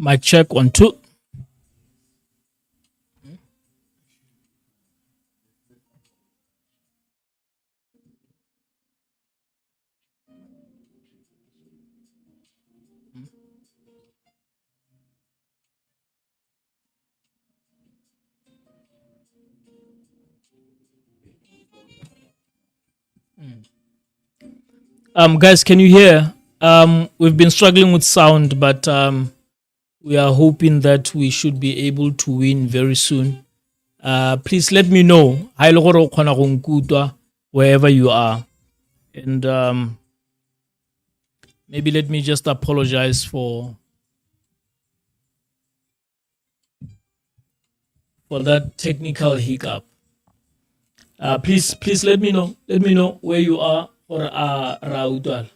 Mic check 1 2. Guys, can you hear? We've been struggling with sound, but we are hoping that we should be able to win very soon. Please let me know wherever you are, and maybe let me just apologize for that technical hiccup. Please let me know. Let me know where you are or Raudal.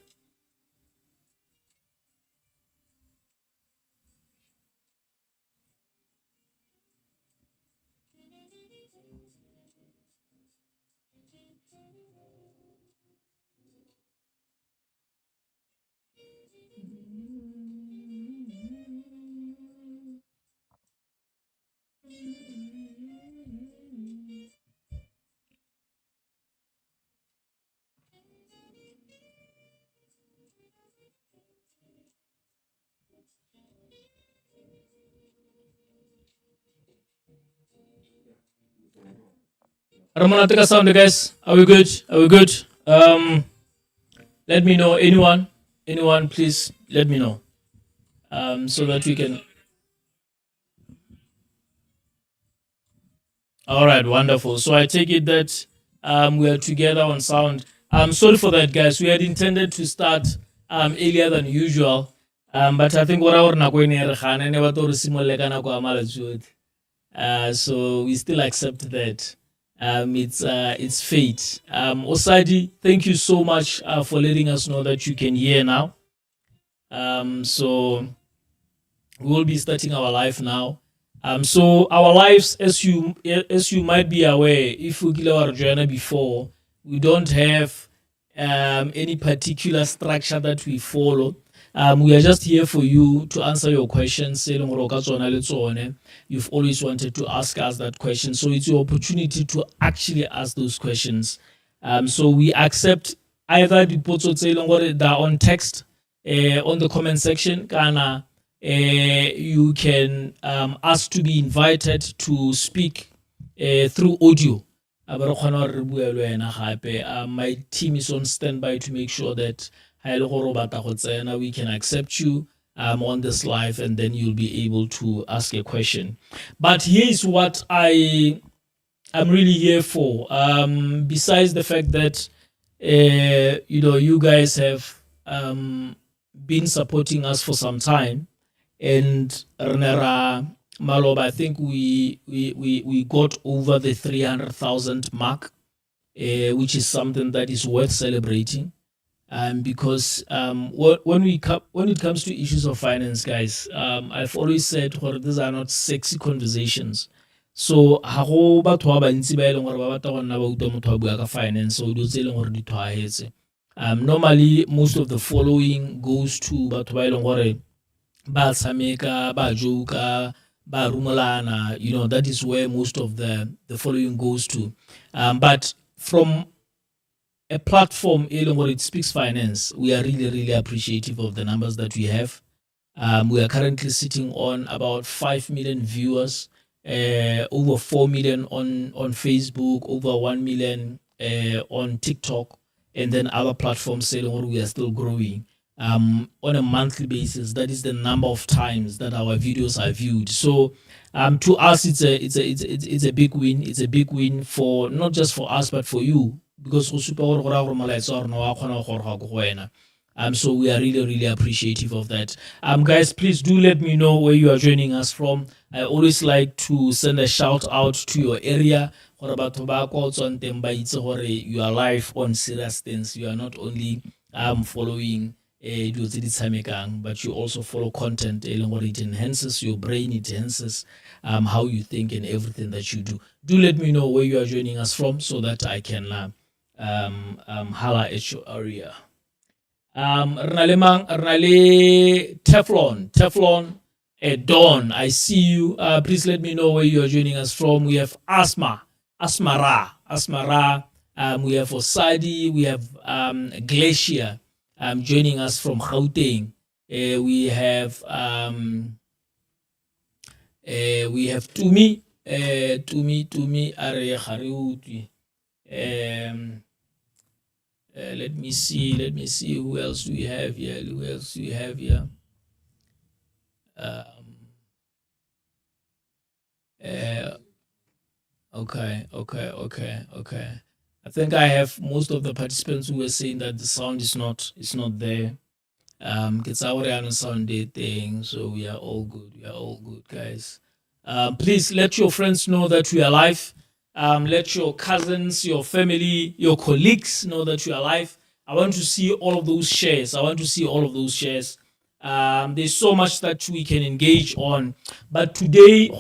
Ramona, take a sound, guys. Are we good? Are we good? Let me know. Anyone, please let me know. So that we can. All right, wonderful. So I take it that we are together on sound. I'm sorry for that, guys. We had intended to start earlier than usual, but I think what our so we still accept that. It's fate. Osadi, thank you so much for letting us know that you can hear now. So we'll be starting our live now. So our lives, as you might be aware, if we our journey before, we don't have any particular structure that we follow. We are just here for you to answer your questions. You've always wanted to ask us that question, so it's your opportunity to actually ask those questions. So we accept either the potso that are on text on the comment section. You can ask to be invited to speak through audio. My team is on standby to make sure that we can accept you on this live, and then you'll be able to ask a question. But here's what I'm really here for. Besides the fact that you guys have been supporting us for some time, and Renera Maloba, I think we got over the 300,000 mark, which is something that is worth celebrating. Because when it comes to issues of finance, guys, I've always said these are not sexy conversations. So ha go batho ba bantsi ba e leng gore ba batla go nna ba utlwa motho a bua ka finance, so dilo tse e leng gore di tshwaetse. Normally most of the following goes to batho ba e leng gore ba tshameka, ba joka, ba rumolana, that is where most of the following goes to. But from a platform where it speaks finance, we are really, really appreciative of the numbers that we have. We are currently sitting on about 5 million viewers, over 4 million on Facebook, over 1 million on TikTok, and then other platforms saying we are still growing. On a monthly basis, that is the number of times that our videos are viewed. So to us, it's a big win. It's a big win for not just for us, but for you, because so we are really, really appreciative of that. Guys, please do let me know where you are joining us from. I always like to send a shout out to your area. You are live on serious things. You are not only following but you also follow content. It enhances your brain, it enhances how you think and everything that you do. Do let me know where you are joining us from so that I can holla at your area. Teflon, Dawn, I see you. Please let me know where you are joining us from. We have Asmara. We have Osadi. We have Glacier joining us from Gauteng. We have Tumi. Tumi are Khariuti. Let me see who else do we have here. Okay. I think I have most of the participants who were saying that the sound is not there. It's our sound day thing, so we are all good, guys. Please let your friends know that we are live. Let your cousins, your family, your colleagues know that you are live. I want to see all of those shares. There's so much that we can engage on. But today, today,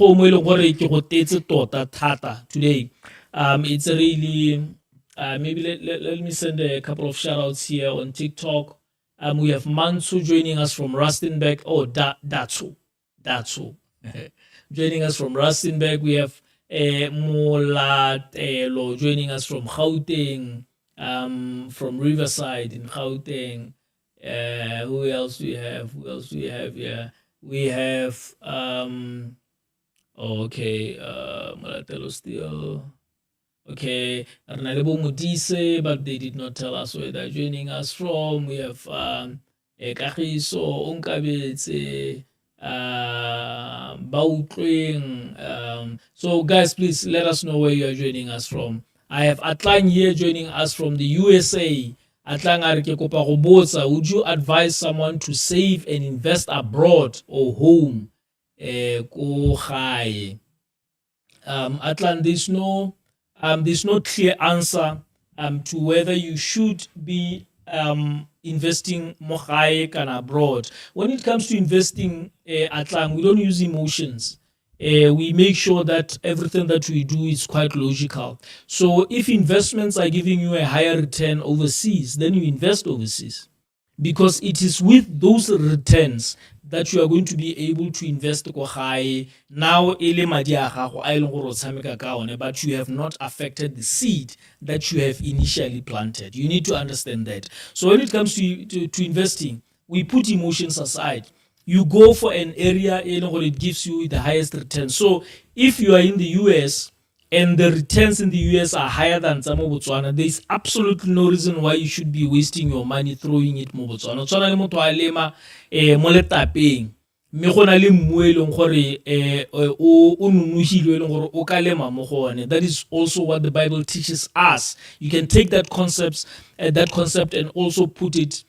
it's really, maybe let me send a couple of shout outs here on TikTok. We have Mansu joining us from Rustenburg. Oh, that's all. Joining us from Rustenburg. We have Molatelo joining us from Gauteng, from Riverside in Gauteng. Who else do we have here? We have Molatelo still. Okay, Arnalebo Mudise, but they did not tell us where they're joining us from. We have Kagiso, Onkabetse, Bautring. So guys, please let us know where you are joining us from. I have Atlang here joining us from the USA. Atlang Arike Kopa Robotsa, would you advise someone to save and invest abroad or home? Atlang, there's no clear answer to whether you should be investing more high and abroad. When it comes to investing, Atlang, we don't use emotions. We make sure that everything that we do is quite logical. So if investments are giving you a higher return overseas, then you invest overseas, because it is with those returns that you are going to be able to invest high. Now, but you have not affected the seed that you have initially planted. You need to understand that. So when it comes to investing, we put emotions aside. You go for an area where it gives you the highest return. So if you are in the US and the returns in the US are higher than Tsamo Botswana, there is absolutely no reason why you should be wasting your money throwing it mo Botswana. Tswana le motho a lema mo letapeng. Me go na le mmu e leng gore o nunuhilwe e leng gore o ka lema mo go one. That is also what the Bible teaches us. You can take that concept and also put it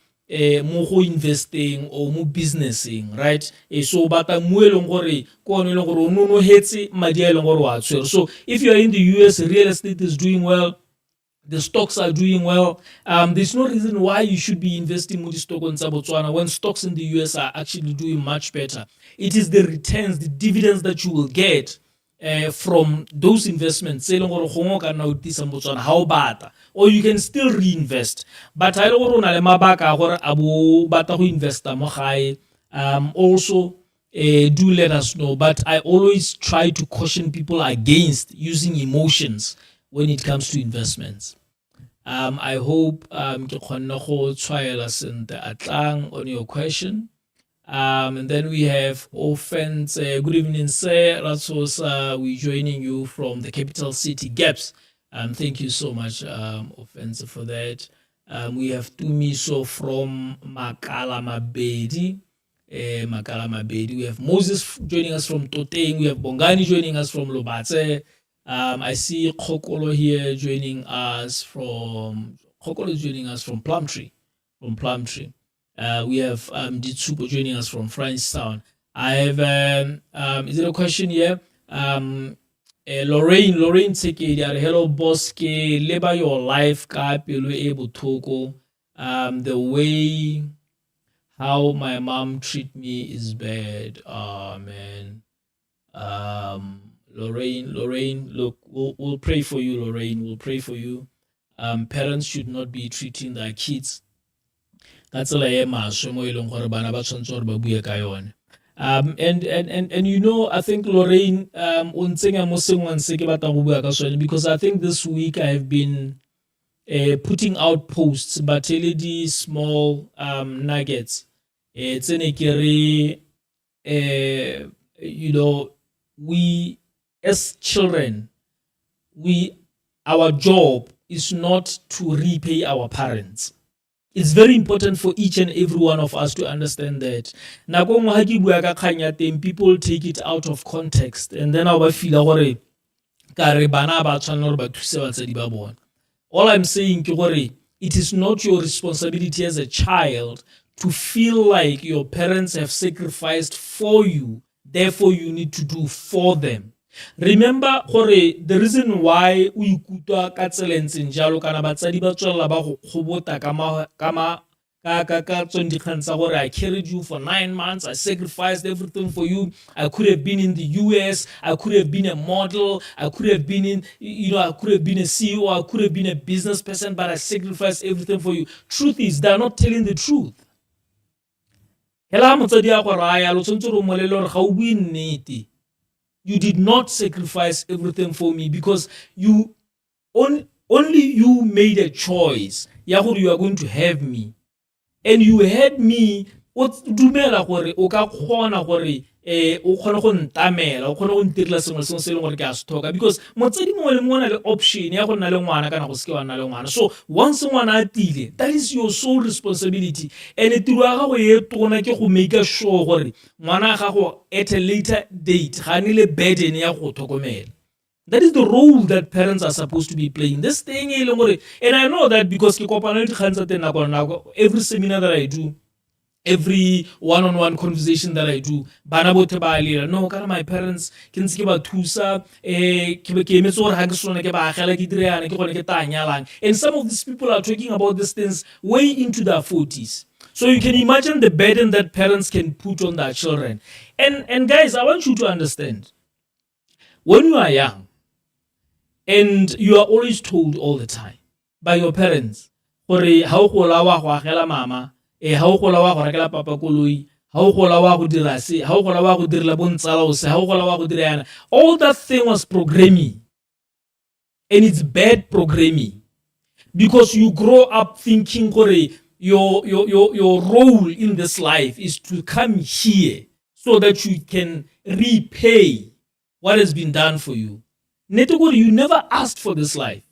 mo go investing or mo businessing, right? So bata mo e leng gore ko one e leng gore o no hetse madi a e leng gore wa tshwere. So if you are in the US, real estate is doing well, the stocks are doing well. There's no reason why you should be investing in the stock on Botswana when stocks in the US are actually doing much better. It is the returns, the dividends that you will get from those investments. Or you can still reinvest. But I don't invest. Also, do let us know. But I always try to caution people against using emotions when it comes to investments. I hope ke kgona go tshwaela sentle atlang on your question. And then we have Offense. Good evening, sir. Ratsosa, we're joining you from the capital city, Gaps. Thank you so much, Offense, for that. We have Tumiso from Makala Mabedi. We have Moses joining us from Toteng. We have Bongani joining us from Lobatse. I see Kokolo here joining us from Plumtree. We have Ditsupo joining us from Francetown. I have is there a question here? Lorraine Tsekedi, hello boss ke leba your life ka pelo able toko. The way how my mom treat me is bad. Man. Lorraine, look, we'll pray for you, Lorraine. We'll pray for you. Parents should not be treating their kids. That's a and you know, I think Lorraine, because I think this week I've been putting out posts, but LED small nuggets. It's you know, we as children, our job is not to repay our parents. It's very important for each and every one of us to understand that. People take it out of context and then our feel all I'm saying, it is not your responsibility as a child to feel like your parents have sacrificed for you, therefore you need to do for them. Remember the reason why we kutwa ka tselentse njalo kana batsadi ba tswela ba go khobota I carried you for 9 months, I sacrificed everything for you. I could have been in the US, I could have been a model, I could have been I could have been a CEO, I could have been a business person, but I sacrificed everything for you. Truth is, they're not telling the truth. You did not sacrifice everything for me because you only you made a choice. You are going to have me. And you had me dumela gore o ka kgona gore o kgona go ntamela o kgona go ntirela sengwe se se leng gore ke a se thoka because motsedi mongwe le mongwe na le option ya go nna le ngwana kana go se ke wa nna le ngwana. So once ngwana a tile, that is your sole responsibility, and tiro ya gago e tona ke go make sure gore ngwana ga go at a later date ga ne le burden ya go tlhokomela. That is the role that parents are supposed to be playing. This thing, and I know that because every seminar that I do, every one-on-one conversation that I do, no, my parents can speak about Tusa, and some of these people are talking about these things way into their 40s. So you can imagine the burden that parents can put on their children. And guys, I want you to understand, when you are young, and you are always told all the time by your parents, all the that thing was programming. And it's bad programming. Because you grow up thinking your role in this life is to come here so that you can repay what has been done for you. You never asked for this life.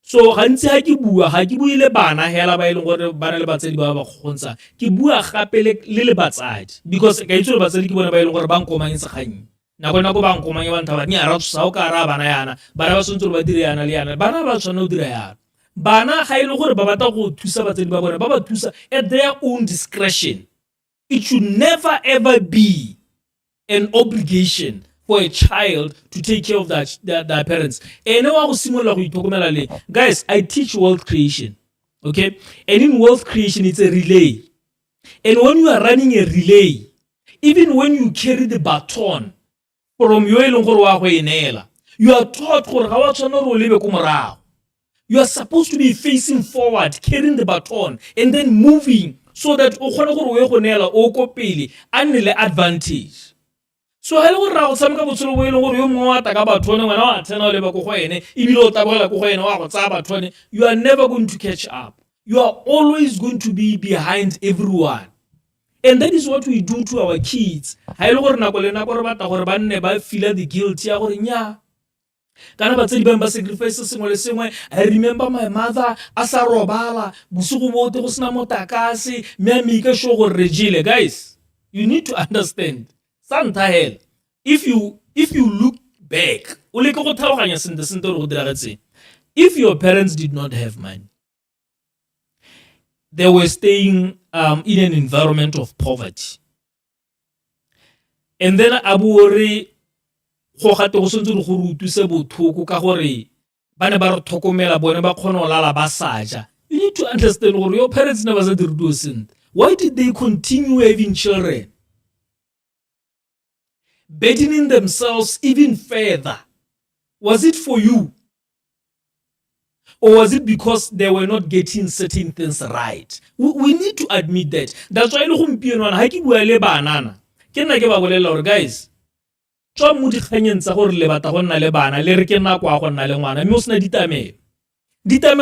So gantsi ha ke bua ile bana hela ba ile gore bana le batsadi ba ba khontsha ke bua gape le batsadi because ka itse le batsadi ke bona ba ile gore ba nkomangetse ganye nako ba nkomanye ba ntaba ni ara tsa o ka ra bana yana ba sontse ba dire yana le yana bana ba tshwana o dira yana bana ga ile gore ba batla go thusa batsadi ba bona ba ba thusa at their own discretion. It should never ever be an obligation for a child to take care of their parents. Guys, I teach wealth creation. Okay? And in wealth creation, it's a relay. And when you are running a relay, even when you carry the baton from you are taught you are supposed to be facing forward, carrying the baton, and then moving so that advantage. So ha ile go ra go tsameka botshelo bo ile gore yo mongwe wa ta ka batho ne wena wa tsena o leba go go ene e bile o tabogela go go ene wa go tsaya batho ne, you are never going to catch up. You are always going to be behind everyone. And that is what we do to our kids. Ha ile gore nako le nako re batla gore ba nne ba feel the guilt ya gore nya kana batsedi ba sacrifice sengwe le sengwe. I remember my mother asa robala bosigo bote go sena motakase me a make sure gore re jile. Guys, you need to understand Santa hell, if you look back, if your parents did not have money, they were staying in an environment of poverty, and then you need to understand what your parents never said to do. Why did they continue having children? Burdening themselves even further. Was it for you? Or was it because they were not getting certain things right? We need to admit that. That's why guys,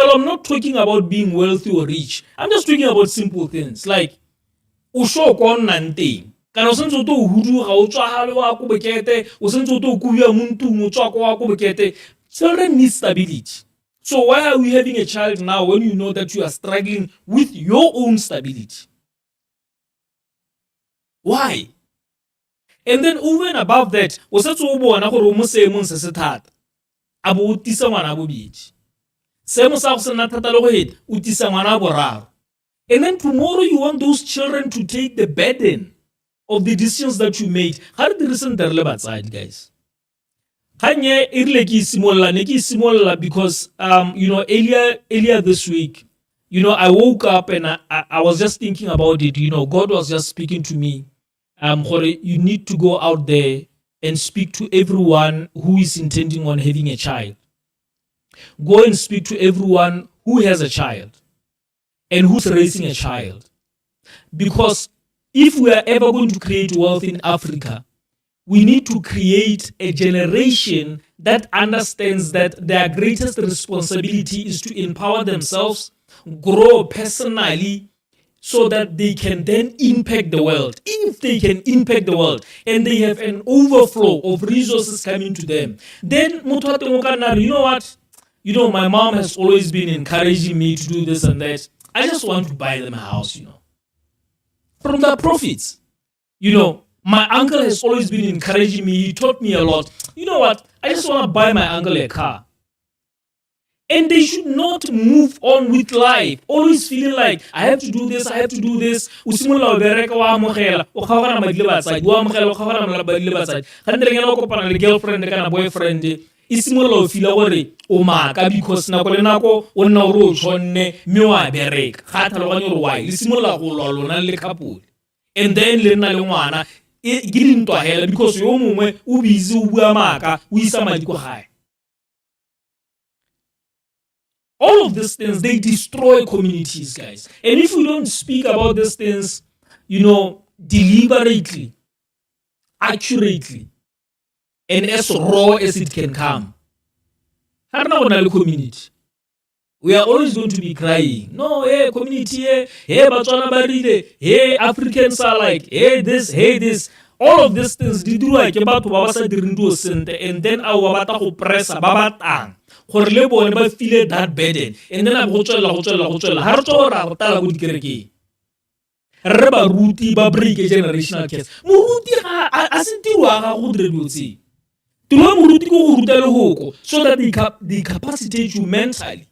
I'm not talking about being wealthy or rich. I'm just talking about simple things like kana o sentse o to hudu ga o tswa hale wa ko bokete o sentse o to kuya muntung o tswa kwa ko bokete. Children need stability. So why are we having a child now when you know that you are struggling with your own stability? Why? And then over and above that o setse o bona gore o mo seemong se se thata abo o tisa ngwana bo bidi seemo sa go sena thata le go heta o tisa ngwana boraro. And then tomorrow you want those children to take the burden of the decisions that you made. How did the recent guys? Because earlier this week, I woke up and I was just thinking about it. God was just speaking to me. You need to go out there and speak to everyone who is intending on having a child. Go and speak to everyone who has a child and who's raising a child. Because if we are ever going to create wealth in Africa, we need to create a generation that understands that their greatest responsibility is to empower themselves, grow personally, so that they can then impact the world. If they can impact the world and they have an overflow of resources coming to them, then you know what? My mom has always been encouraging me to do this and that. I just want to buy them a house, from the profits. My uncle has always been encouraging me. He taught me a lot. You know what? I just want to buy my uncle a car. And they should not move on with life, always feeling like, I have to do this, I have to do this. Girlfriend, boyfriend, isimolola o fila gore o maka because nako le nako o nna o re o tshonne mme wa bereka ga tlhaloganya gore why isimolola go lolona le couple and then le nna le ngwana ke dintwa hela because yo mongwe o busy o bua maka o isa madi go gae. All of these things, they destroy communities, guys. And if we don't speak about these things, deliberately, accurately, and as raw as it can come, community, we are always going to be crying. No, hey, community, hey, Batswana Baride, hey, Africans are like, hey, this. All of these things, and then our press babatang. Gore le bone ba feel that burden, and then go tswela ha re tswa ra tala go dikereke re ba ruti ba break generational curse. Moruti a se tirwa ga go dire dutse tlo moruti go ruta le hoko so that they capacitate you mentally,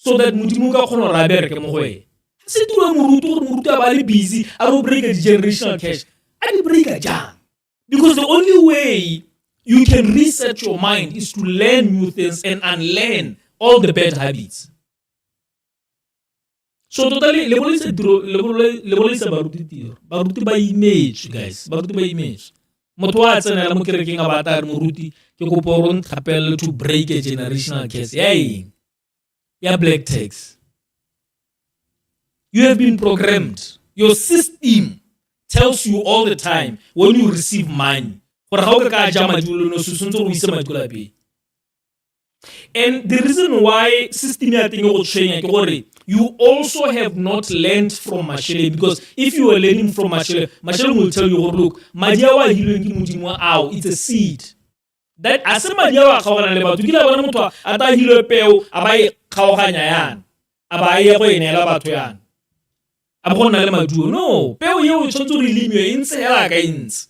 so that modimo ka kgona gore a bereke mo go wena se tiro moruti gore moruti a ba le busy a go break the generational cash a di breaka jang because the only way you can reset your mind is to learn new things and unlearn all the bad habits. So totally lebolisa baruti tiro baruti ba image guys baruti ba image motho wa tsenela mo kerekeng a bata re moruti ke go poron thapel to break a generational curse ya black tax. You have been programmed. Your system tells you all the time when you receive money and the reason why system you also have not learned from Masheleng, because if you are learning from Masheleng will tell you, look, it's a seed. That as a Madiawa kawana to kila wana mtu ata hilo peo abai kawakanya yan abai yako inela batu yan abona le maduo no peo yeo tshwanetse re limiwe intse hela ka intse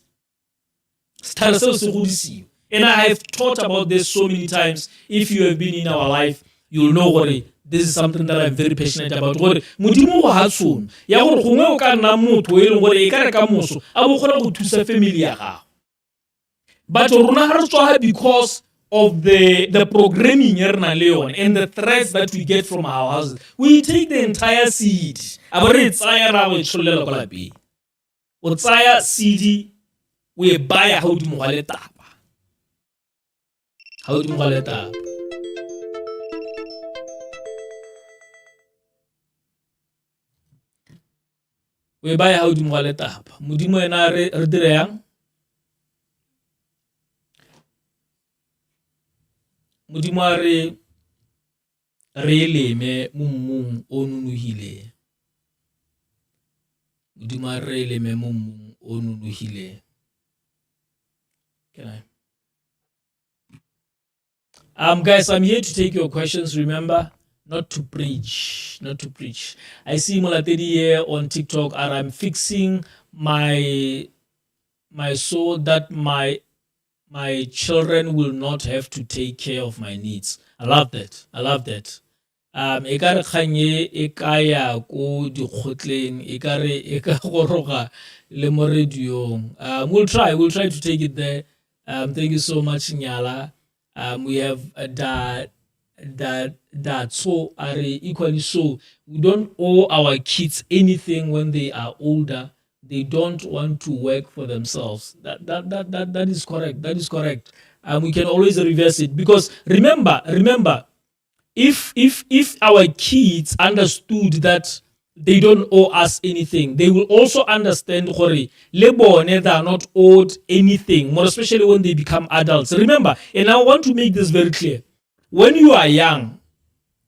stara se se godisiwa. And I have taught about this so many times. If you have been in our life, you'll know what this is something that I'm very passionate about. Modimo go hatsona ya gore gongwe o ka nna motho e leng gore e ka re ka moso a bo gona go thusa family ya gago. But rona ha re tswa because of the programming and the threats that we get from our houses. We take the entire seed. Abore tsaya ra go tsholela kwa lapeng. O tsaya seed we buy a how di mo gale tapa. How di mo gale tapa. We buy how di mo gale tapa. Modimo ena re dire yang. Modimo a re leme mo mmung o nunuhile. Modimo a re leme mo mmung o nunuhile. Can I? Guys, I'm here to take your questions. Remember, not to preach, not to preach. I see Molatedi here on TikTok, and I'm fixing my soul that my children will not have to take care of my needs. I love that. I love that. Ekare khanye ekaya ko di khotleng ekare ekagoroga le mo radiong. We'll try to take it there. Thank you so much, Nyala. We have that so are equally so. We don't owe our kids anything when they are older. They don't want to work for themselves. That is correct. That is correct. We can always reverse it, because remember, if our kids understood that they don't owe us anything, they will also understand they are not owed anything, more especially when they become adults. Remember, and I want to make this very clear, when you are young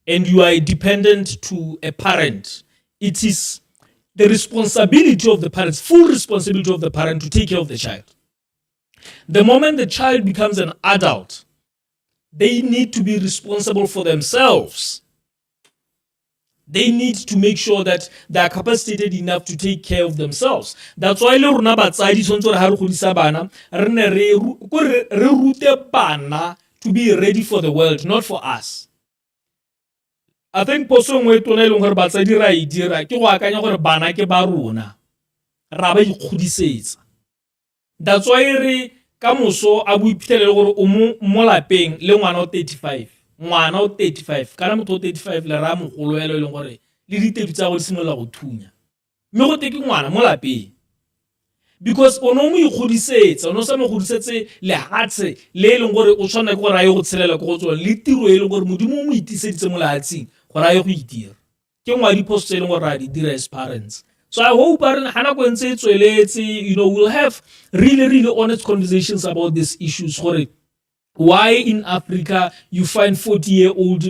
and you are dependent to a parent, it is the responsibility of the parents, full responsibility of the parent to take care of the child. The moment the child becomes an adult, they need to be responsible for themselves. They need to make sure that they are capacitated enough to take care of themselves. That's why le rona batsadi tshwanetse re ha re godisa bana re ne re rute bana to be ready for the world, not for us. I think poso ngwe tona e leng gore batsadi ra e dira ke go akanya gore bana ke ba rona ra ba ikgodisetsa. That's why re ka moso a bo iphitlhelele gore o mo lapeng le ngwana o 35 ngwana o 35 kana motho o 35 le ra mogolo elo e leng gore le ditedu tsa go simola go thunya mme go teke ngwana mo lapeng, because o no mo ikgodisetsa, o no sa mo godisetse le hatse le e leng gore o tshwana ke gore a ye go tshelela go tsona le tiro e leng gore modimo mo itiseditse mo lahatsing gore a ye go itira ke ngwa diposto e leng gore ra di dira as parents. So I hope we'll have really honest conversations about these issues. Why in Africa you find 40-year-olds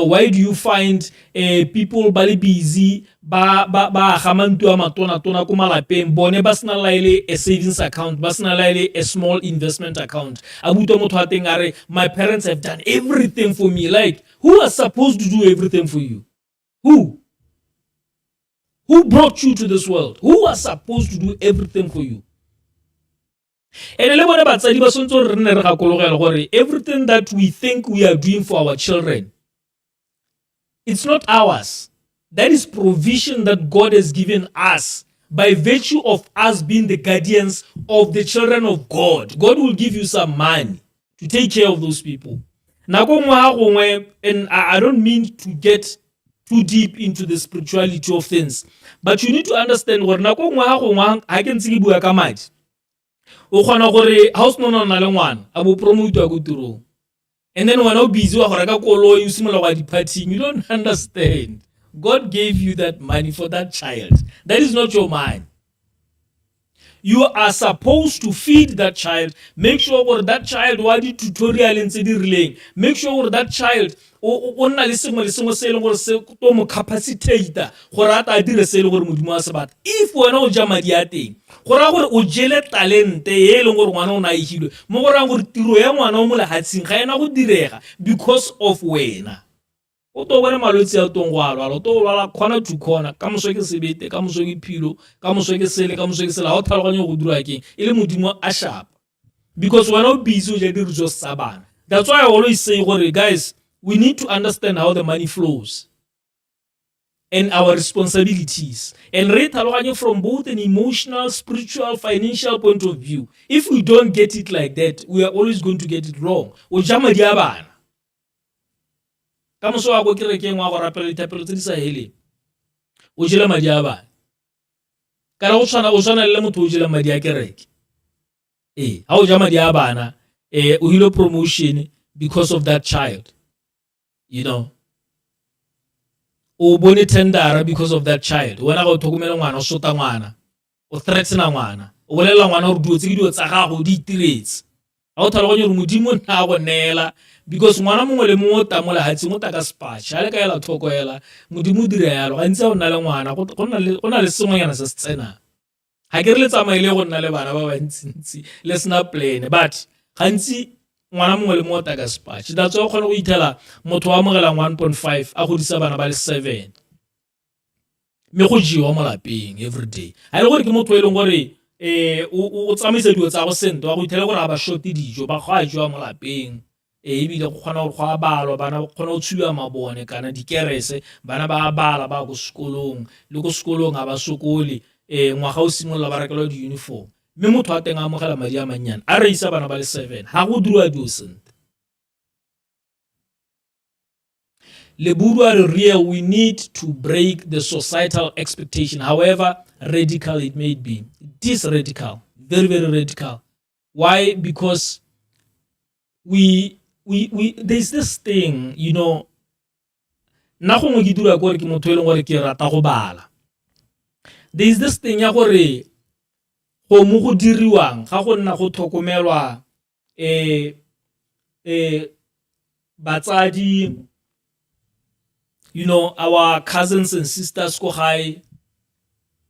why do you find people bali busy ba gamantu amatona tona ko malapeng bone ba sna laile a savings account, ba sna laile a small investment account. Abuto motho a teng are my parents have done everything for me. Like, who was supposed to do everything for you? Who brought you to this world? Who was supposed to do everything for you? And le bone batsadi ba sontse re nne re gakologela gore everything that we think we are doing for our children, it's not ours. That is provision that God has given us by virtue of us being the guardians of the children of God. God will give you some money to take care of those people. And I don't mean to get too deep into the spirituality of things, but you need to understand gore nako ngwe ha ke ntse ke bua ka madi o kgona gore ha o seno na le ngwana a bo promote go tirong, and then when o busy wa go reka koloi o simola wa di-partying, you don't understand. God gave you that money for that child. That is not your money. You are supposed to feed that child. Make sure that child what the tutorial in the relaying. Make sure that child o na le sengwe le sengwe se e leng gore se to mo capacitator gore a ta dire se e leng gore modimo a se batla. If wena o ja madi a teng gore gore o jele talente e leng gore ngwana o na ihilwe mo gore gore tiro ya ngwana o mo lehatsing ga ena go direga because of wena. O to bona malwetse a tong go alwa o to lwala corner to corner ka moso ke sebete ka moso ke philo ka moso ke sele ka moso ke sela o tlhaloganya go dira keng e le modimo a sharp because when o busy o ja di just sabana. That's why I always say gore guys, we need to understand how the money flows and our responsibilities, and re tlhaloganye from both an emotional, spiritual, financial point of view. If we don't get it like that, we are always going to get it wrong. O ja madi a bana ka moso wa go kerekeng wa go rapela dithapelo tse di sa heleng o jela madi a bana ka re o tshwana le motho o jela madi a kereke. Ha o ja madi a bana o hilo promotion because of that child, you know, o bone tendera because of that child. Wena go tlhokomela ngwana o sota ngwana o threatena ngwana o bolela ngwana gore dio tse ke dio tsa gago di itiretse a o tlhaloganya gore modimo nna go neela because ngwana mongwe le mongwe ta mo lehatsing o ta ka spatch a le ka ela thoko ela modimo o dira yalo gantsi a o nna le ngwana go na le sengwenyana se se tsenang. Ga ke re le tsamaile go nna le bana ba bantsintsi le sena plan, but gantsi ngwana mongwe le mongwe ta ka spatch. That's why o kgona go ithela motho wa amogelang 1.5 a godisa bana ba le 7 mme go jewa mo lapeng every day. Ha ile gore ke motho e leng gore o tsamaisa dio tsa go sente wa go ithela gore a ba short dijo ba go a jewa mo lapeng. Ebile go kgona gore go a balwa bana go kgona go tshuwa mabone kana dikerese bana ba a bala ba go sekolong le go sekolong a ba sokole ngwaga o simolla ba rekela di-uniform mme motho a teng a amogela madi a mannyane a re isa bana ba le 7 ga go diriwa dio sente. Lebudu real, we need to break the societal expectation, however radical it may be. It is radical, very, very radical. Why? Because there's this thing, you know, na gongwe ke dira gore ke motho e leng gore ke rata go bala. There's this thing ya gore go mo go diriwang ga go nna go tlhokomelwa batsadi, you know, our cousins and sisters go high,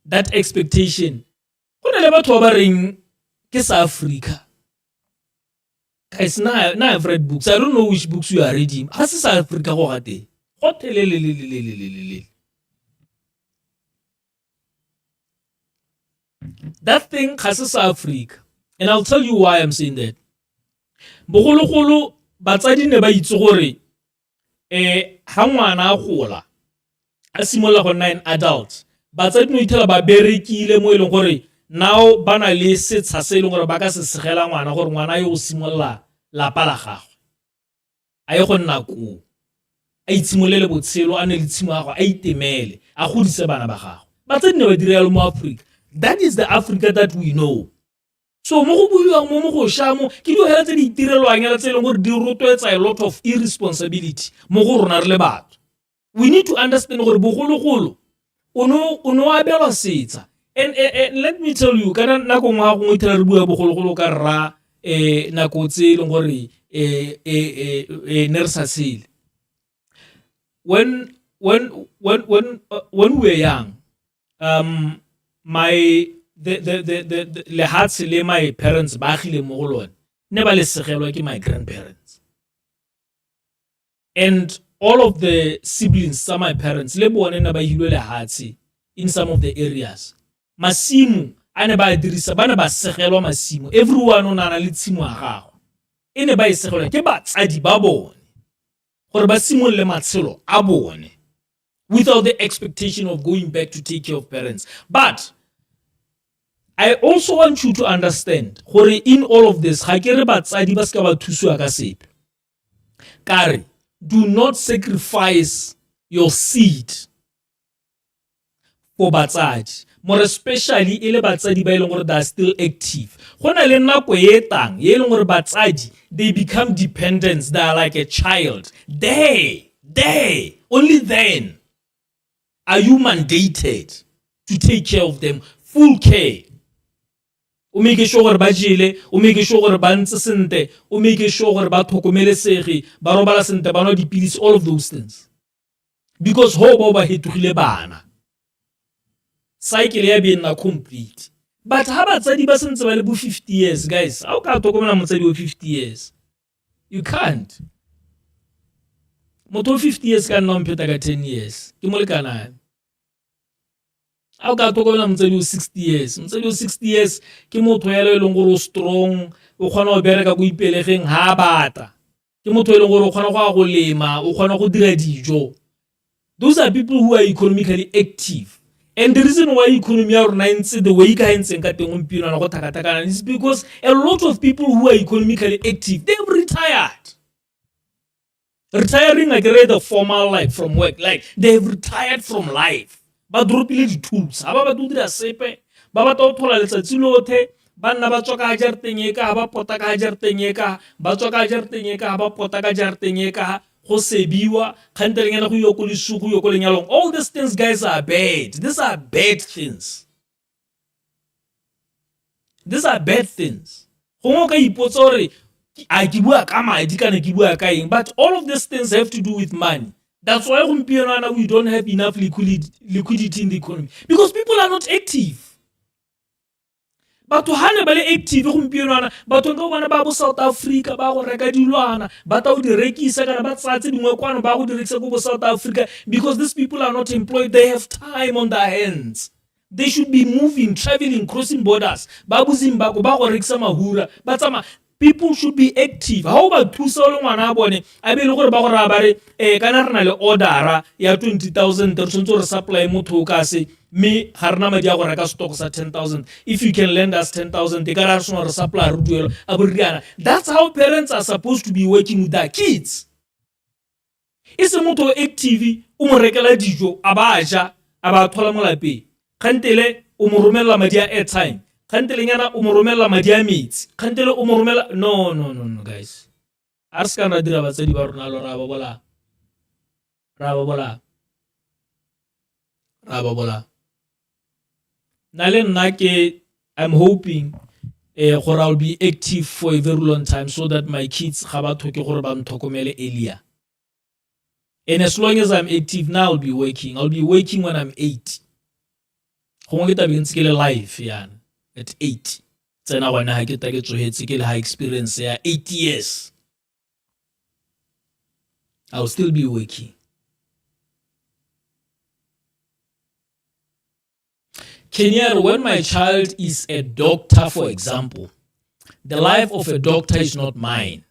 that expectation go na le batho ba reng ke sa Africa. Guys, now I've read books. I don't know which books you are reading. How is South Africa go gate? That thing has South Africa. And I'll tell you why I'm saying that. Bogologolo batsadi ne ba itse gore ha ngwana a gola a simolla go nna an adult, batsadi no ithela ba berekile mo e leng gore now bana le setsha se e leng gore ba ka se segela ngwana gore ngwana yo o simolla lapa la gagwe a ye go nna ko a itshimolele botshelo a ne le tshimo ya gagwe a itemele a godise bana ba gagwe. Batsadi ne ba dira yalo mo Africa. That is the Africa that we know. So mo go buiwang mo go shamo ke dio hela tse di itirelwang ya tse e leng gore di rotloetsa a lot of irresponsibility mo go rona re le batho. We need to understand gore bogologolo o no abelwa setsa. And let me tell you, kana nako ngwa go ithela re bua bogologolo ka rra nako tse leng gore ne re sa sele. When we were young, the lehatse le my parents ba gile mo go lone ne ba le segelwa ke my grandparents, and all of the siblings of my parents le bone ne ba hilwe lehatse in some of the areas. Masimu ane ba dirisa bana ba segelwa masimo, everyone o nana le tshimo ya gago ene ba segelwa ke batsadi ba bone gore ba simolle matshelo a bone without the expectation of going back to take care of parents. But I also want you to understand gore in all of this ga ke re batsadi ba ska ba thusiwa ka sepe. Kare, do not sacrifice your seed for batsadi, more especially ile batsadi ba ileng gore they are still active. Gona le nako e tang ye ileng gore batsadi they become dependents, they are like a child. There, only then are you mandated to take care of them, full care. O make sure gore ba jele, o make sure gore ba ntse sente, o make sure gore ba thokomelesege, ba robala sente, ba nwa dipilisi, all of those things. Because ho ba hetogile bana. Cycle ya be na complete. But ha batsadi ba sentse ba le bo 50 years, guys, ha o ka thokomela motsadi o 50 years, you can't. Motho 50 years ka nna mpeta ka 10 years, ke mo lekana. Ha o ka thokomela motsadi o 60 years, motsadi o 60 years ke motho ya le leng gore o strong, o kgona go bereka go ipelegeng ha bata. Ke motho ya leng gore o kgona go lema, o kgona go dira dijo. Those are people who are economically active. And the reason why economy are the way is because a lot of people who are economically active, they've retired. Retiring like the formal life from work, like they've retired from life. Ba dropile di tools, aba ba dira sepe, ba ba thola letsatsi lothe, ba nna ba tsoka jarteng e ka ba pota ka jarteng e ka, ba tsoka jarteng e ka ba pota ka jarteng e ka. All these things, guys, are bad. These are bad things. These are bad things. But all of these things have to do with money. That's why we don't have enough liquidity in the economy. Because people are not active. Batho hane ba le active gompieno ana, batho ka bona ba bo South Africa ba go reka dilwana, ba ta o di rekisa kana ba tsatse dingwe kwana ba go di rekisa go bo South Africa, because these people are not employed, they have time on their hands. They should be moving, traveling, crossing borders. Ba bo Zimbabwe ba go rekisa mahura, ba tsama. People should be active. How about thusa le ngwana bone a be le gore ba go ra ba re kana rena le order ya 20,000 re tshwantse re supply motho ka se me harna madi a go reka stock sa 10,000. If you can lend us 10,000, they got to supply re duelo a bo riana. That's how parents are supposed to be working with their kids. Ise motho active o mo rekela dijo a ba ja a ba thola mo lapeng, khantele o mo romella madi a airtime, khantele nyana o mo romella madi a metsi, khantele o mo romella no guys. A re ska ra dira batsadi ba rona lo ra ba bola. I'm hoping I'll be active for a very long time so that my kids earlier. And as long as I'm active now, I'll be working. I'll be working when I'm 80. Life at 80. High experience 80 years. I'll still be working. Kenya, when my child is a doctor, for example, the life of a doctor is not mine.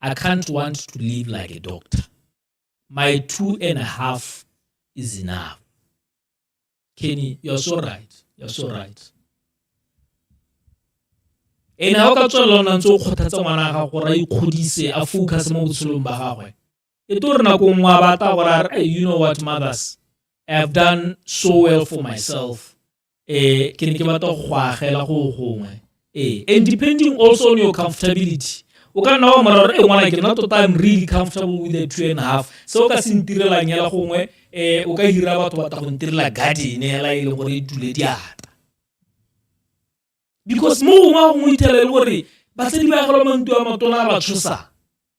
I can't want to live like a doctor. My 2.5 is enough. Kenny, you're so right. You're so right. And how ka tswela lona ntse o kgothatsa ngwana ga gore a ikgodise a focus mo botshelong ba gagwe. E to re nako nngwe a batla gore hey, you know what, mothers, I have done so well for myself. And depending also on your comfortability. I'm really comfortable with the 2.5. So ka sintirela nyela gongwe o ka hira batho ba ta go ntirela garden ela ile gore e dule diata. Because mo ngwa go itela le gore ba tse di ba gelo mantu a matona ba tshosa.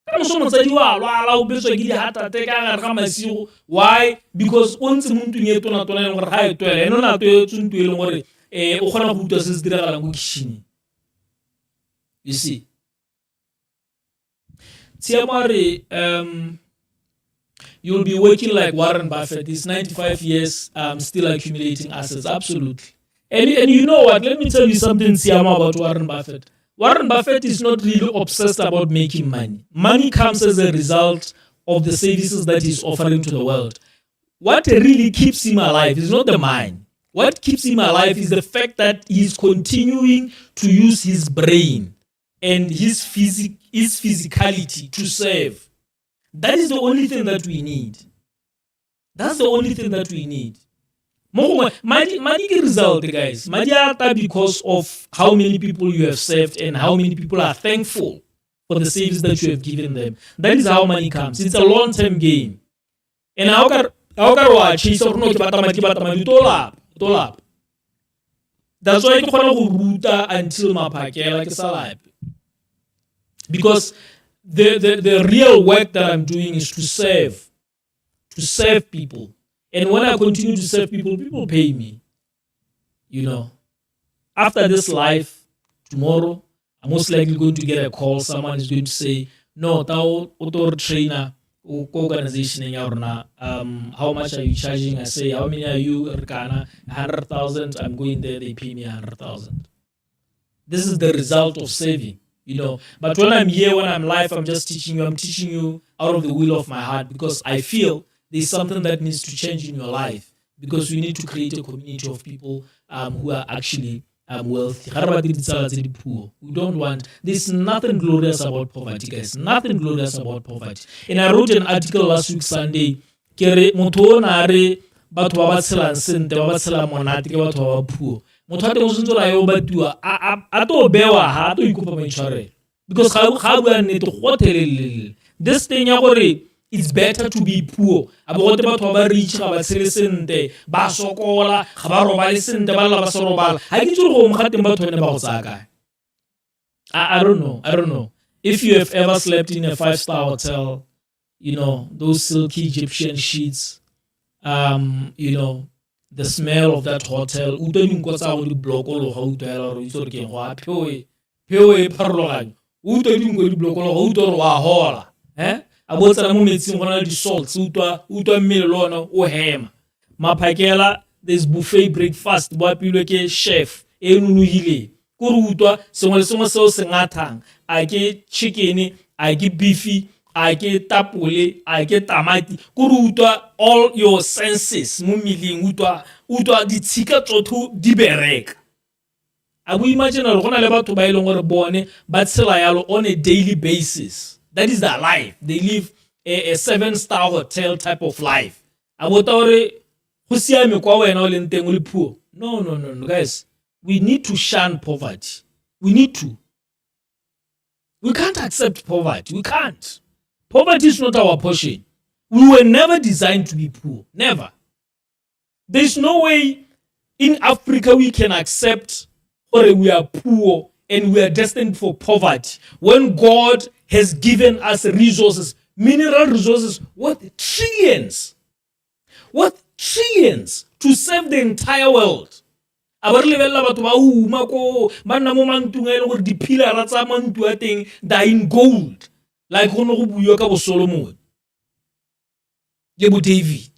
Ka mo so motsadi wa lwa o betswe ke di heart attack ga ga masigo. Why? Because o ntse muntu nyetona tona le gore ga e twele eno na to tsuntu ile gore o gona go utwa se se diragalang go kitchen. You see, you'll be working like Warren Buffett. He's 95 years, still accumulating assets. Absolutely. And you know what? Let me tell you something, Siama, about Warren Buffett. Warren Buffett is not really obsessed about making money. Money comes as a result of the services that he's offering to the world. What really keeps him alive is not the mind. What keeps him alive is the fact that he's continuing to use his brain and his physicality to serve. That is the only thing that we need. That's the only thing that we need. Money result, guys. Money because of how many people you have served and how many people are thankful for the service that you have given them. That is how money comes. It's a long-term game. And how can watch his or no that's why I don't until Mapakela is alive. Because the real work that I'm doing is to serve people. And when I continue to serve people, people pay me. You know, after this life, tomorrow, I'm most likely going to get a call. Someone is going to say, no, tao auto trainer or organization how much are you charging? I say, how many are you? 100,000. I'm going there, they pay me 100,000. This is the result of saving, you know. But when I'm here, when I'm live, I'm just teaching you. I'm teaching you out of the will of my heart because I feel there's something that needs to change in your life because we need to create a community of people who are actually wealthy. We don't want, there's nothing glorious about poverty, guys. Nothing glorious about poverty. And I wrote an article last week, Sunday, motho na re batho ba ba tshelang sente ba ba tshela monate ke batho ba ba puo motho a teng o sentse la yo batiwa a to bewa ha to ikopa maitshwarelo because ga bua nnete go thelelele this thing ya gore it's better to be poor. About batho ba rich ga ba tshele sente ba sokola ga ba robale sente ba la ba se robala ha ke tsore go mo gateng batho ne ba go tsaka. I don't know if you have ever slept in a 5-star hotel, you know, those silky Egyptian sheets, you know, the smell of that hotel utlwe go tsa go di blokolo ga utela re itse re ke go a phewe pharologanya utlwe go di blokolo ga utlo re wa hola a botsa mo metsing gona di salts utwa mmele lona o hema Maphakela there's buffet breakfast bo apilwe ke chef e nunugile ko re utwa sengwe le sengwe seo se ngathang a ke chicken a ke beefy a ke tapole a ke tamati ko re utwa all your senses mo milling utwa di tshika tsotho di bereka a bo imagine re gona le batho ba ileng gore bone ba tshela yalo on a daily basis. That is their life. They live a 7-star hotel type of life. No, guys. We need to shun poverty. We need to. We can't accept poverty. We can't. Poverty is not our portion. We were never designed to be poor. Never. There's no way in Africa we can accept or we are poor and we are destined for poverty when God has given us resources, mineral resources worth trillions to serve the entire world. They're in gold. Like Solomon. David.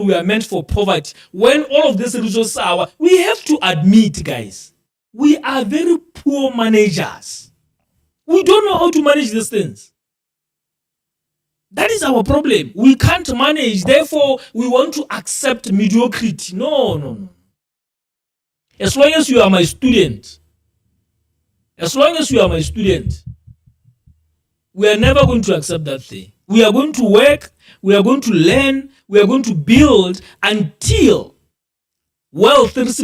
We are meant for poverty. When all of these resources are, we have to admit, guys, we are very poor managers. We don't know how to manage these things. That is our problem. We can't manage. Therefore, we want to accept mediocrity. No. As long as you are my student, we are never going to accept that thing. We are going to work, we are going to learn, we are going to build until wealth it's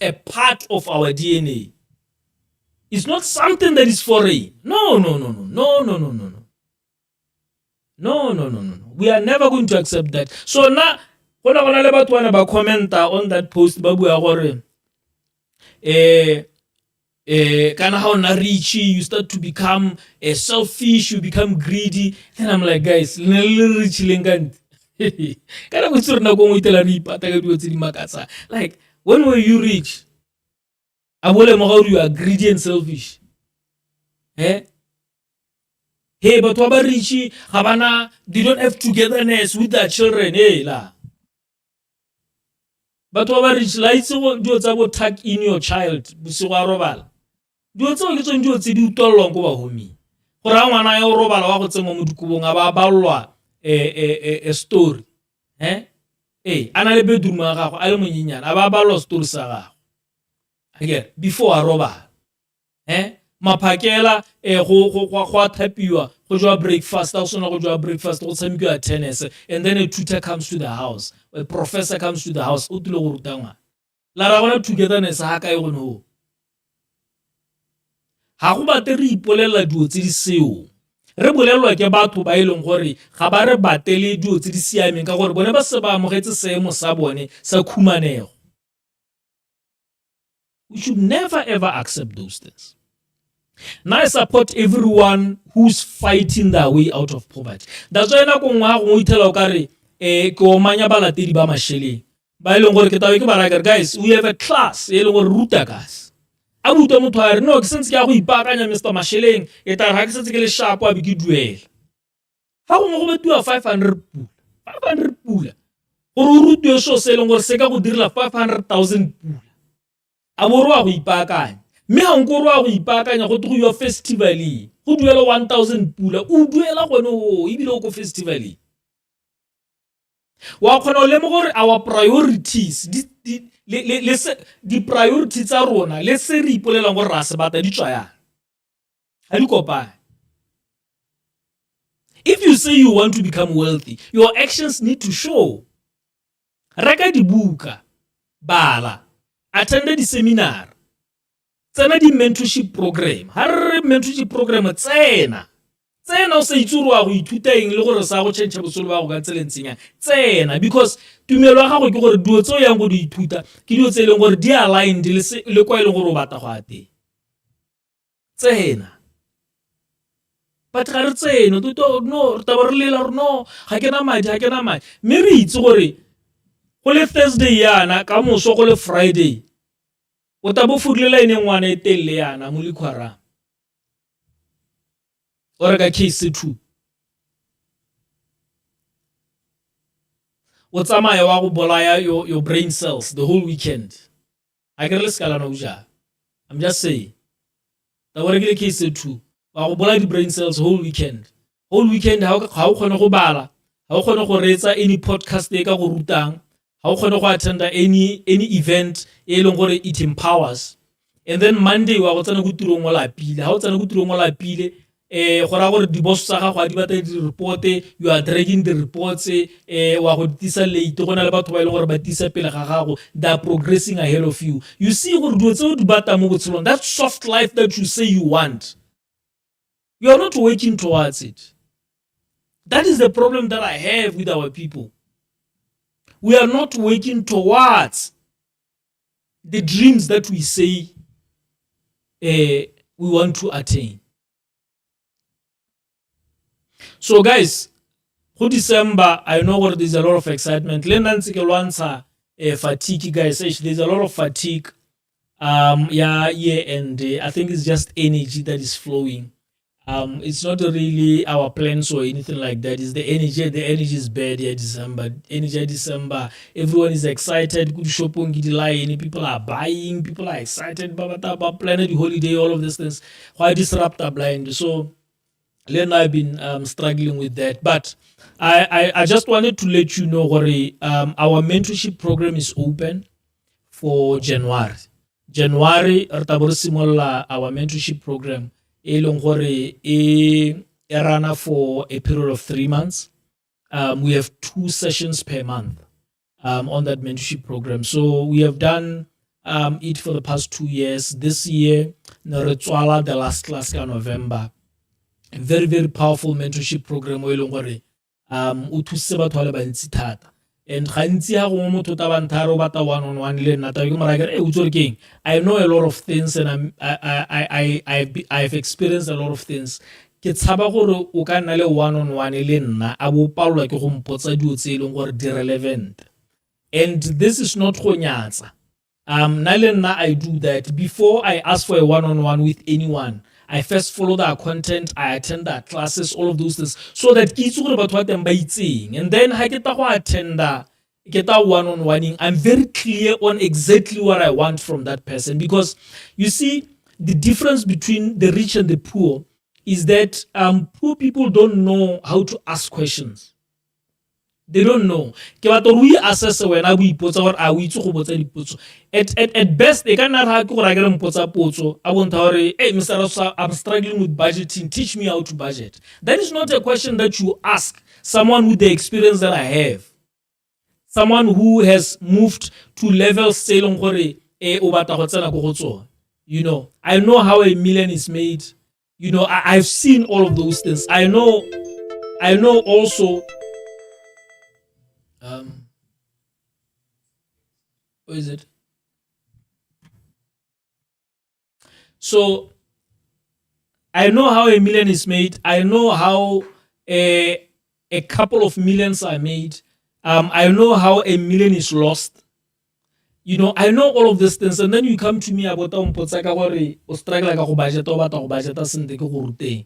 a part of our DNA. It's not something that is foreign. No. We are never going to accept that. So now, when I comment on that post, how rich you start to become selfish, you become greedy. Then I'm like, guys, rich like, when were you rich? You are greedy and selfish. Hey, but wa ba rich ga bana, they don't have togetherness with their children. Hey la. But wa ba rich la itse go dio tsa bo tuck in your child bosigo a robala. Dio tsa ke tsone dio tse di utollong go ba homi. Gore a ngwana ya o robala wa go tsengwa mo dikobong a ba ballwa a story. Ana le bedroom ya gago a le monyenyana a ba ballwa story sa gago. Again, before a robala. Maphakela go thapiwa go jwa breakfast a sona go jwa breakfast go tshamekiwa tennis, and then a tutor comes to the house, a professor comes to the house o tlo go ruta ngwana la ra gona togetherness ha ka e gone ho ha go bate re ipolela dio tse di seo re bolelwa ke batho ba ileng gore ga ba re batele dio tse di siameng ka gore bone ba se ba amogetse seemo sa bone sa khumanego. We should never ever accept those things. Now I support everyone who's fighting their way out of poverty. That's why na go ngwa go itela o kare ke o manya balatedi ba Masheleng ba ileng gore ke tawe ke ba guys, we have a class e leng gore ruta guys a buta motho a re no ke sentse ke a go ipakanya Mr. Masheleng e tla ga ke sentse ke le sharp a be ke duela fa go mo go betiwa 500 pula gore o rutwe so se leng gore se ka go direla 500,000 pula a bo ro a go ipakanya mme ha nko ro a go ipakanya go tlo yo festival go duela 1,000 pula o duela gone o ibile o go festival wa khona o lemo gore our priorities di priorities tsa rona le se re ipolelang gore ra se bata di tswa yana ha di kopane. If you say you want to become wealthy, your actions need to show. Reka dibuka, bala, attend di seminar, tsena di mentorship program. Har mentorship program tsena o se itsuru wa go ithuta eng le gore sa go change bosolo ba go ka tselentsenya tsena, because tumelo ya gago ke gore dio tse o yang go di ithuta ke dio tse leng gore di aligned le kwa ile gore o bata go ate tsena. But ga re tseno no ta ba re lela no ga ke na madi mme re itse gore go le Thursday yana ka moso go le Friday o ta bo fudulela ene ngwana e telle yana mo likhwara o re ka case 2 o tsamaya wa go bolaya your brain cells the whole weekend. I get less kala no ja. I'm just saying ta bo re ke case 2 wa go bolaya di brain cells whole weekend ha o kgone go bala, ha o kgone go reetsa any podcast e ka go rutang, ha o kgone go attend any event e leng gore it empowers, and then Monday wa go tsena go tirong wa lapile. Ha o tsena go tirong wa lapile go ra gore di boss tsa gago a di batla di report, you are dragging the reports wa go tisa late go na le batho ba ile gore ba tisa pele ga gago, they are progressing ahead of you. You see gore dio tse o di bata mo botshelong, that soft life that you say you want, you are not working towards it. That is the problem that I have with our people. We are not working towards the dreams that we say we want to attain. So guys, for December, I know where there's a lot of excitement. Fatigue, guys. There's a lot of fatigue. And I think it's just energy that is flowing. It's not really our plans or anything like that. It's the energy. The energy is bad here December. December. Everyone is excited. Good shopping, people are buying. People are excited about planning the holiday. All of these things. Why disrupt our blind? So, Len and I've been struggling with that. But I just wanted to let you know, our mentorship program is open for January. Our mentorship program e run for a period of 3 months. We have 2 sessions per month on that mentorship program. So we have done it for the past 2 years. This year, the last class in November. A very, very powerful mentorship program o thuse batho ba le bantsi thata. And gantsi ha go mo tota ba ntharo bata one-on-one le nna ta ke mara ke utsore keng, I know a lot of things and I've experienced a lot of things. Ke tshaba gore o ka nna le one-on-one le nna a bo palwa ke go mpotsa dio tse leng gore di relevant. And this is not go nyatsa. I do that before I ask for a one-on-one with anyone. I first follow their content, I attend their classes, all of those things, so that ke itse gore batho ba teng ba itseng. And then ha ke ta go attenda, ke ta one-on-one, I'm very clear on exactly what I want from that person. Because you see, the difference between the rich and the poor is that poor people don't know how to ask questions. They don't know. Ke batla gore o assess wena bo ipotsa gore a o itse go botsa dipotso. At best they can not have gore a ke re mpotsa potso a bontsha gore hey Mr. Rosa, I'm struggling with budgeting, teach me how to budget. That is not a question that you ask someone with the experience that I have. Someone who has moved to levels say long gore o batla go tsena go tsona. You know, I know how a million is made. You know, I've seen all of those things. I know also what is it? So I know how a million is made. I know how a couple of millions are made. I know how a million is lost. You know, I know all of these things, and then you come to me about o struggle ka go budget o batla go budget sente ke go ruteng.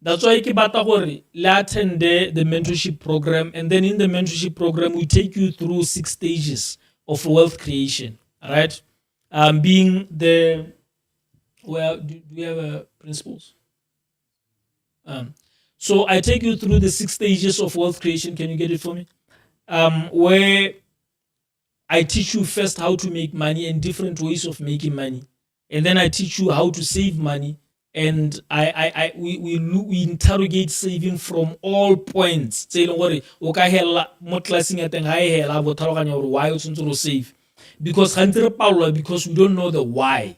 That's why ke batla gore le attend the mentorship program, and then in the mentorship program we take you through 6 stages of wealth creation, right? Being the do we have principles? So I take you through the 6 stages of wealth creation. Can you get it for me? Where I teach you first how to make money and different ways of making money, and then I teach you how to save money. And we interrogate saving from all points. Say o ka hela mo classing ya teng ha e hela bo tlhaloganya gore why o tshwanetse go save, because because we don't know the why.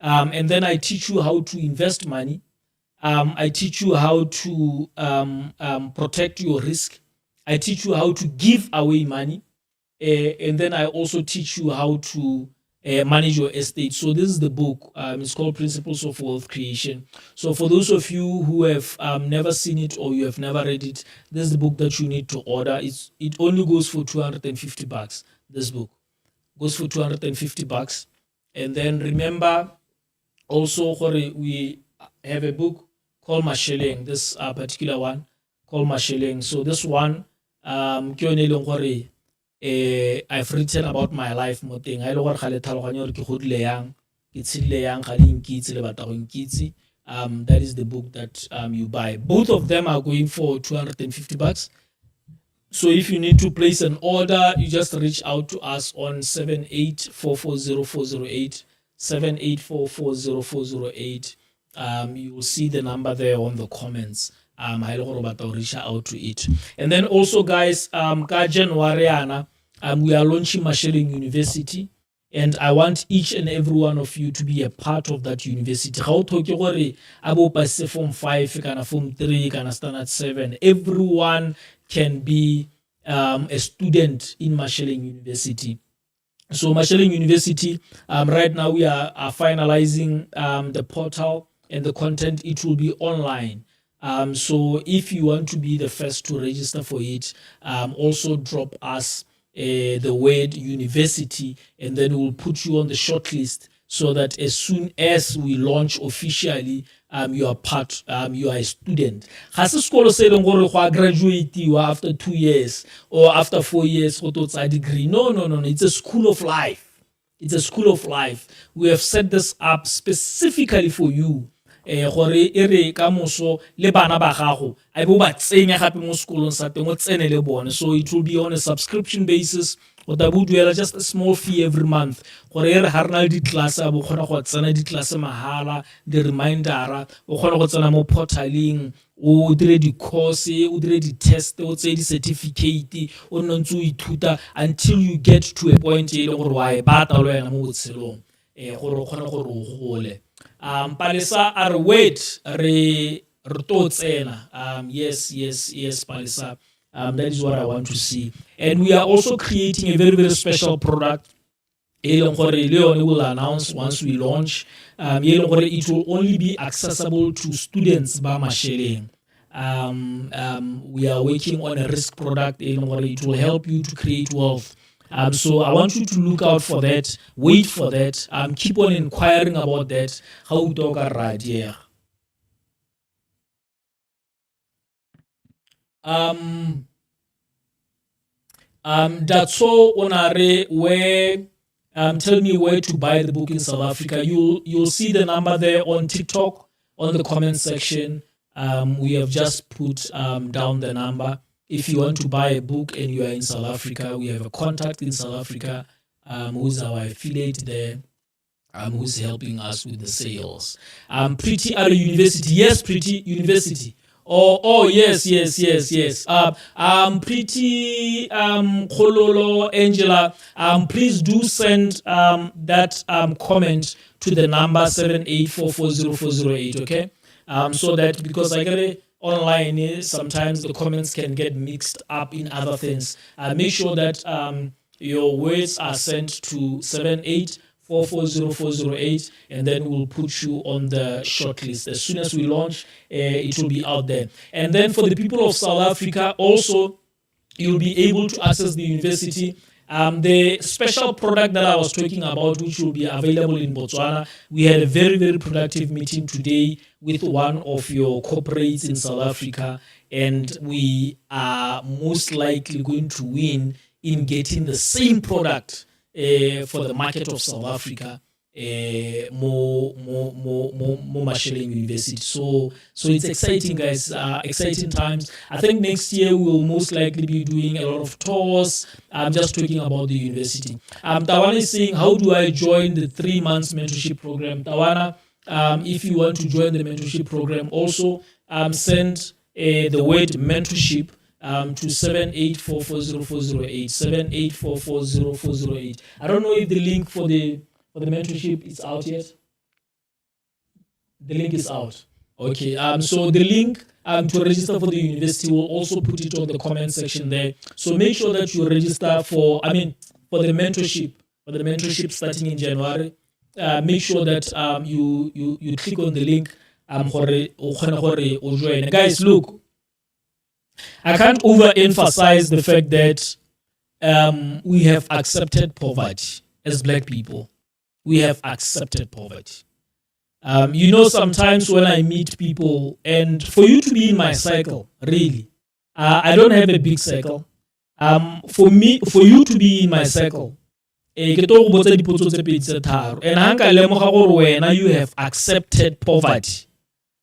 And then I teach you how to invest money. I teach you how to protect your risk. I teach you how to give away money. And then I also teach you how to manage your estate. So this is the book. It's called Principles of Wealth Creation. So for those of you who have never seen it or you have never read it, this is the book that you need to order. It only goes for $250. This book goes for $250. And then remember also we have a book called Masheleng. This particular one called Masheleng. So this one I've written about my life mo teng ha ile gore ga le tlhaloganya gore ke godile yang ke tshile yang ga le nkitse le batla go nkitse. That is the book that you buy. Both of them are going for $250. So if you need to place an order, you just reach out to us on 78440408, 78440408. You will see the number there on the comments. Reach out to it. And then also guys, January we are launching Masheleng University, and I want each and every one of you to be a part of that university. How to gore abo pass form 5 kana form 3 kana standard 7, everyone can be a student in Masheleng University. So Masheleng University, right now we are finalizing the portal and the content. It will be online. So if you want to be the first to register for it, also drop us the word university, and then we'll put you on the short list so that as soon as we launch officially, you are you are a student. Has a school say graduate after 2 years or after 4 years or a degree? No. It's a school of life. It's a school of life. We have set this up specifically for you. Gore ere ka moso le bana ba gago a bo ba tsenya gape mo sekolong sa teng o tsene le bone. So it will be on a subscription basis, o ta bo duela just a small fee every month. Gore ere ha rena di class a bo khona go tsena di class mahala, di reminder o khona go tsena mo portaling, o dire di course, o dire di test, o tse di certificate, o ntse o ithuta until you get to a point e le gore wa e batla lo yana mo botshelong gore o khona gore o gole. Palisa are wait re to tsena. Yes Palisa, that is what I want to see. And we are also creating a very, very special product. Leon will announce once we launch. It will only be accessible to students by Masheleng. We are working on a risk product. It will help you to create wealth. So I want you to look out for that. Wait for that. Keep on inquiring about that. How to talk right here. um that's all onare where tell me where to buy the book in South Africa. You'll see the number there on TikTok on the comment section. We have just put down the number. If you want to buy a book and you are in South Africa, we have a contact in South Africa who's our affiliate there, who's helping us with the sales. Pretty at a university. Yes, Pretty University. Oh, yes. Pretty Kololo, Angela. Please do send that comment to the number 78440408. Okay. So that, because I get it online, sometimes the comments can get mixed up in other things. Make sure that your words are sent to 78440408, and then we'll put you on the shortlist. As soon as we launch, it will be out there. And then for the people of South Africa, also, you'll be able to access the university. The special product that I was talking about, which will be available in Botswana, we had a very, very productive meeting today with one of your corporates in South Africa, and we are most likely going to win in getting the same product for the market of South Africa, more Masheleng University. So it's exciting, guys. Exciting times. I think next year we will most likely be doing a lot of tours. I'm just talking about the university. Tawana is saying, how do I join the 3 months mentorship program? Tawana, if you want to join the mentorship program, also send the word mentorship to 78440408, 78440408. I don't know if the link for the mentorship is out yet. The link is out. Okay. So the link to register for the university, will also put it on the comment section there. So make sure that you register for the mentorship, starting in January. Make sure that you click on the link. Guys, look, I can't overemphasize the fact that we have accepted poverty as Black people. We have accepted poverty. Sometimes when I meet people, and for you to be in my cycle, really, I don't have a big cycle. For you to be in my cycle, and you have accepted poverty,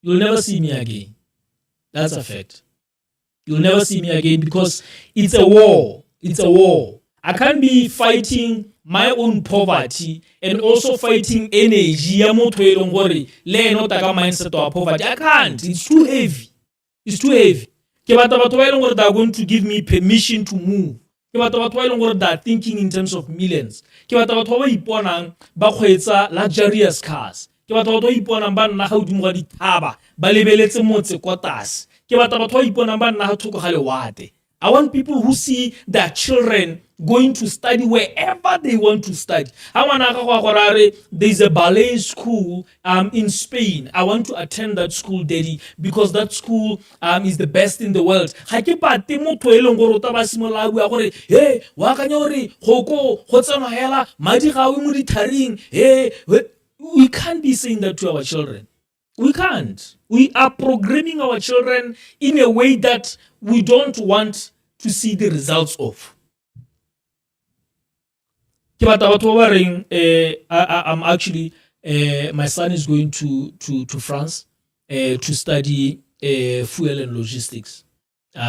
you'll never see me again. That's a fact. You'll never see me again, because it's a war. It's a war. I can't be fighting my own poverty and also fighting energy. Mindset of poverty. I can't. It's too heavy. It's too heavy. They are going to give me permission to move. They are thinking in terms of millions. Luxurious cars. I want people who see their children going to study wherever they want to study. There's a ballet school in Spain. I want to attend that school, Daddy, because that school is the best in the world. We can't be saying that to our children. We can't. We are programming our children in a way that we don't want to see the results of. I'm actually, my son is going to France to study fuel and logistics.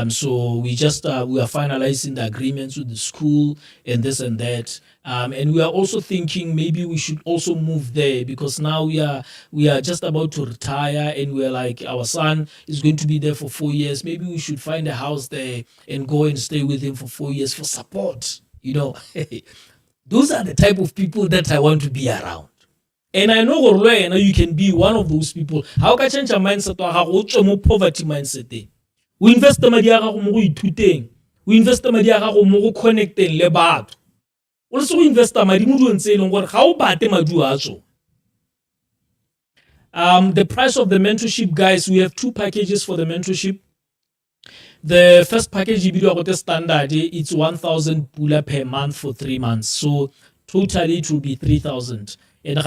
So we are finalizing the agreements with the school and this and that. And we are also thinking maybe we should also move there, because now we are just about to retire, and we're like, our son is going to be there for 4 years. Maybe we should find a house there and go and stay with him for 4 years for support. Those are the type of people that I want to be around. And I know you can be one of those people. How can change your mindset to more poverty mindset? We invest the money mo ithuteng. We invest the money mo connecting le batho. Also invest the money mo dintse eleng gore ga o bate madu atso. The price of the mentorship, guys, we have 2 packages for the mentorship. The first package, the standard, it's 1,000 pula per month for 3 months. So totally it will be 3,000. And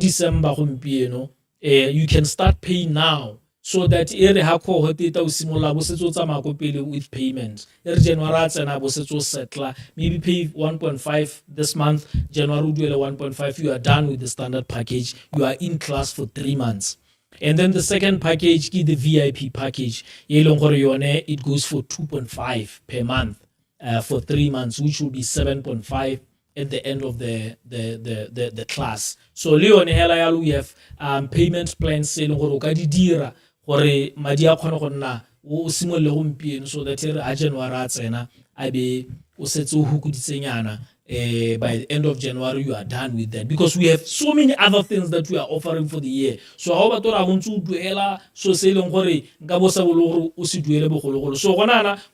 December, you can start paying now. so that e re ha cohort e ta o simolla bo setso tsamaya ko pele with payment e re January a tsena bo setso settler, maybe pay 1.5 this month, January o duele 1.5, you are done with the standard package, you are in class for 3 months. And then the second package is the VIP package. It goes for 2.5 per month for 3 months, which will be 7.5 at the end of the class. So Leon hela we have payment plans se go ka di dira gore madi a khona go nna o simolle gompieno, so that a January a tsena a be o setse o hukuditsenyana. By the end of January, you are done with that, because we have so many other things that we are offering for the year. So how about I want to duela so selling gore ngabo sa boloro o se duele bogologolo. So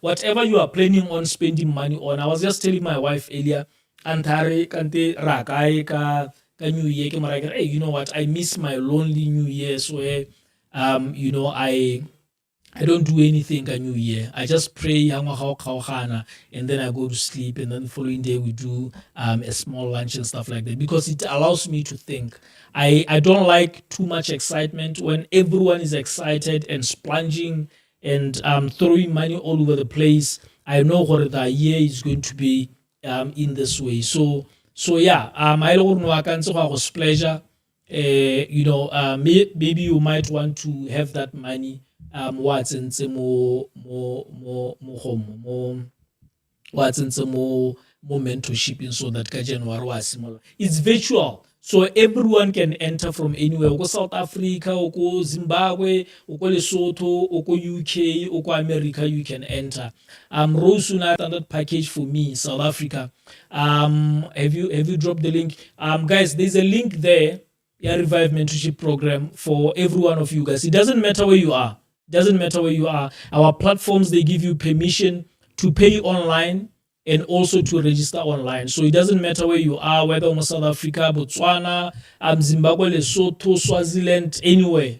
whatever you are planning on spending money on, I was just telling my wife earlier, antare kante rakai ka New Year ke mara, hey, you know what, I miss my lonely New Year's where you know, I don't do anything a New Year. I just pray and then I go to sleep, and then the following day we do a small lunch and stuff like that, because it allows me to think. I don't like too much excitement. When everyone is excited and splunging and throwing money all over the place, I know what the year is going to be in this way. So yeah, I don't know, I can say was pleasure. You know, maybe you might want to have that money what's in some more mentorship, so that January was similar. It's virtual, so everyone can enter from anywhere. Oko South Africa, oko Zimbabwe, oko Lesotho, oko UK, oko America, you can enter. Rose standard package for me, South Africa. Have you dropped the link? Guys, there's a link there. Yeah, Revive Mentorship Program for every one of you guys. It doesn't matter where you are. Doesn't matter where you are. Our platforms, they give you permission to pay online and also to register online. So it doesn't matter where you are, whether in South Africa, Botswana, Zimbabwe, Lesotho, Swaziland, anywhere.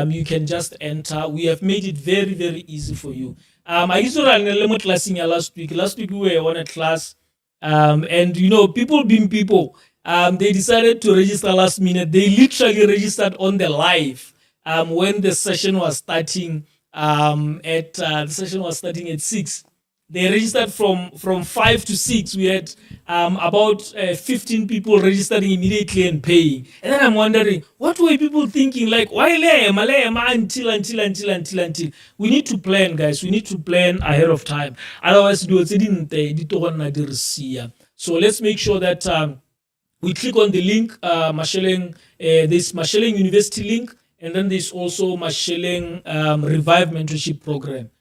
You can just enter. We have made it very, very easy for you. I used to run a lemon class in last week. Last week we were on a class, and you know, people being people, they decided to register last minute. They literally registered on the live. When the session was starting the session was starting at 6, they registered from 5 to 6. We had about 15 people registering immediately and paying. And then I'm wondering, what were people thinking? Like, why until? We need to plan, guys. We need to plan ahead of time. Otherwise, so let's make sure that we click on the link, Masheleng, this Masheleng University link. And then there's also Masheleng Revive Mentorship Program.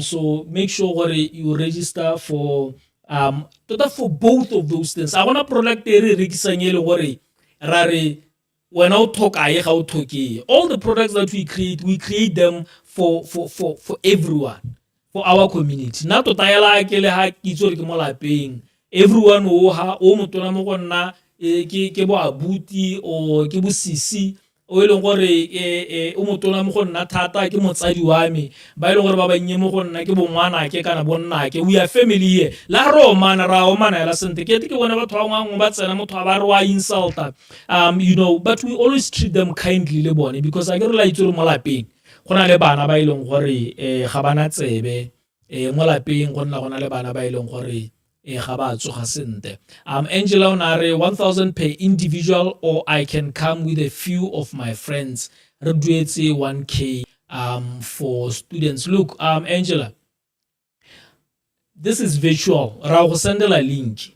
So make sure you register for both of those things. I want to product when I talk all the products that we create them for everyone, for our community. Not to everyone who ha o motona mo gonna ke bo abuti o ke bo sisi o ile gore o motona mo gonna thata ke motsadi wa me ba ile gore ba banye mo gonna ke bo ngwana ke kana bonna ke we are family here la ro mana la sente ke bona batho ba ngwa ba tsena motho ba re wa insulta you know, but we always treat them kindly le bone, because I get like to mo lapeng gona le bana ba ile gore ga bana tsebe mo lapeng gona le bana ba ile gore Angela Onare, 1,000 per individual, or I can come with a few of my friends. 1K for students. Look, Angela, this is virtual. I will send a link.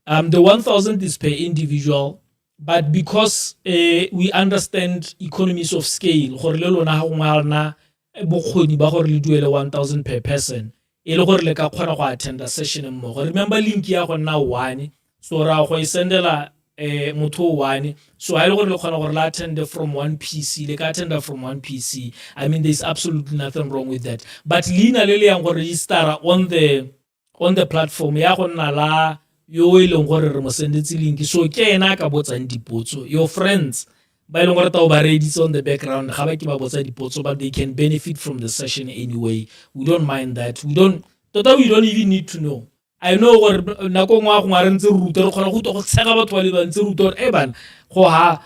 The 1,000 is per individual, but because we understand economies of scale, 1,000 per person. Le ka kgona go attend a session mmogo. Remember link ya go nna one, so ra go sendela motho one, so I le gore le kgona gore la attend from one PC, le ka attend from one PC. I mean, there's absolutely nothing wrong with that, but lina le yang go register on the platform ya go nna la yo e leng gore re mo sendetse link, so ke ena ka botsang dipotso, your friends ba ile gore ta ba reditse on the background ga ba ke ba botsa dipotso, but they can benefit from the session anyway. We don't mind that. We don't even need to know. I know gore nako ngwa go ngare ntse ruta re khona go to go tsega batho ba le bantsi ruta gore ban go ha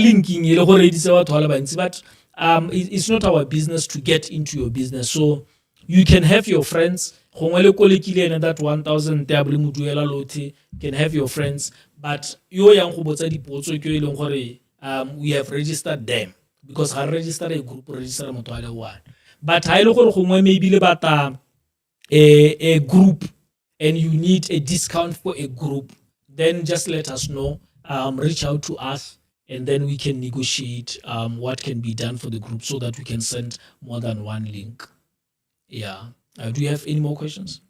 linking ile go reditse batho ba le bantsi, but it's not our business to get into your business. So you can have your friends. That 1,000 can have your friends, but we have registered them because I registered a group, register one. But maybe a group and you need a discount for a group, then just let us know. Reach out to us, and then we can negotiate what can be done for the group so that we can send more than one link. Yeah. Do you have any more questions?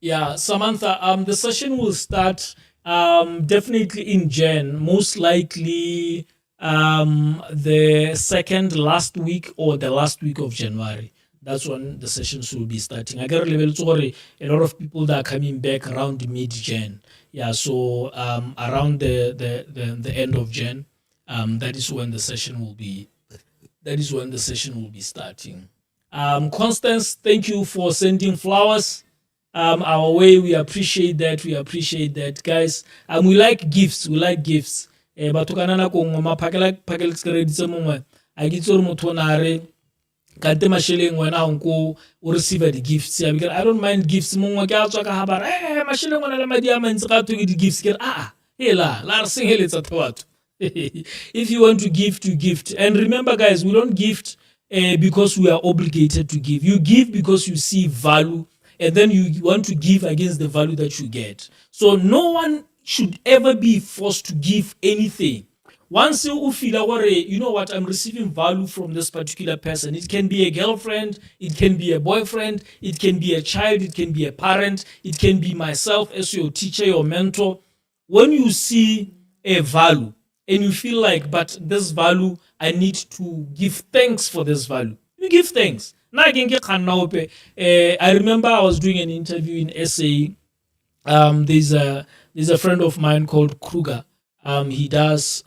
Yeah, Samantha, the session will start definitely in Jan, most likely the second last week or the last week of January. That's when the sessions will be starting. I got a lot of people that are coming back around mid-Jan. Yeah, so around the end of Jan, that is when the session will be starting. Constance, thank you for sending flowers our way. We appreciate that. Guys. We like gifts. Batho ka nako nngwe maphakela ke reditse mongwe a ke tsore motho o na re kante Masheleng wena onko o receive the gifts. Because I don't mind gifts. Mongwe ke a tswa ka habara Masheleng wena le madi a mantsi ga to ke di gifts ke hela la re sengeletsa batho. If you want to gift, you gift. And remember, guys, we don't gift because we are obligated to give. You give because you see value, and then you want to give against the value that you get. So no one should ever be forced to give anything. Once you feel, you know what, I'm receiving value from this particular person. It can be a girlfriend, it can be a boyfriend, it can be a child, it can be a parent, it can be myself as your teacher, your mentor. When you see a value and you feel like, but this value, I need to give thanks for this value, you give thanks. I remember I was doing an interview in SA. There's a friend of mine called Kruger. He does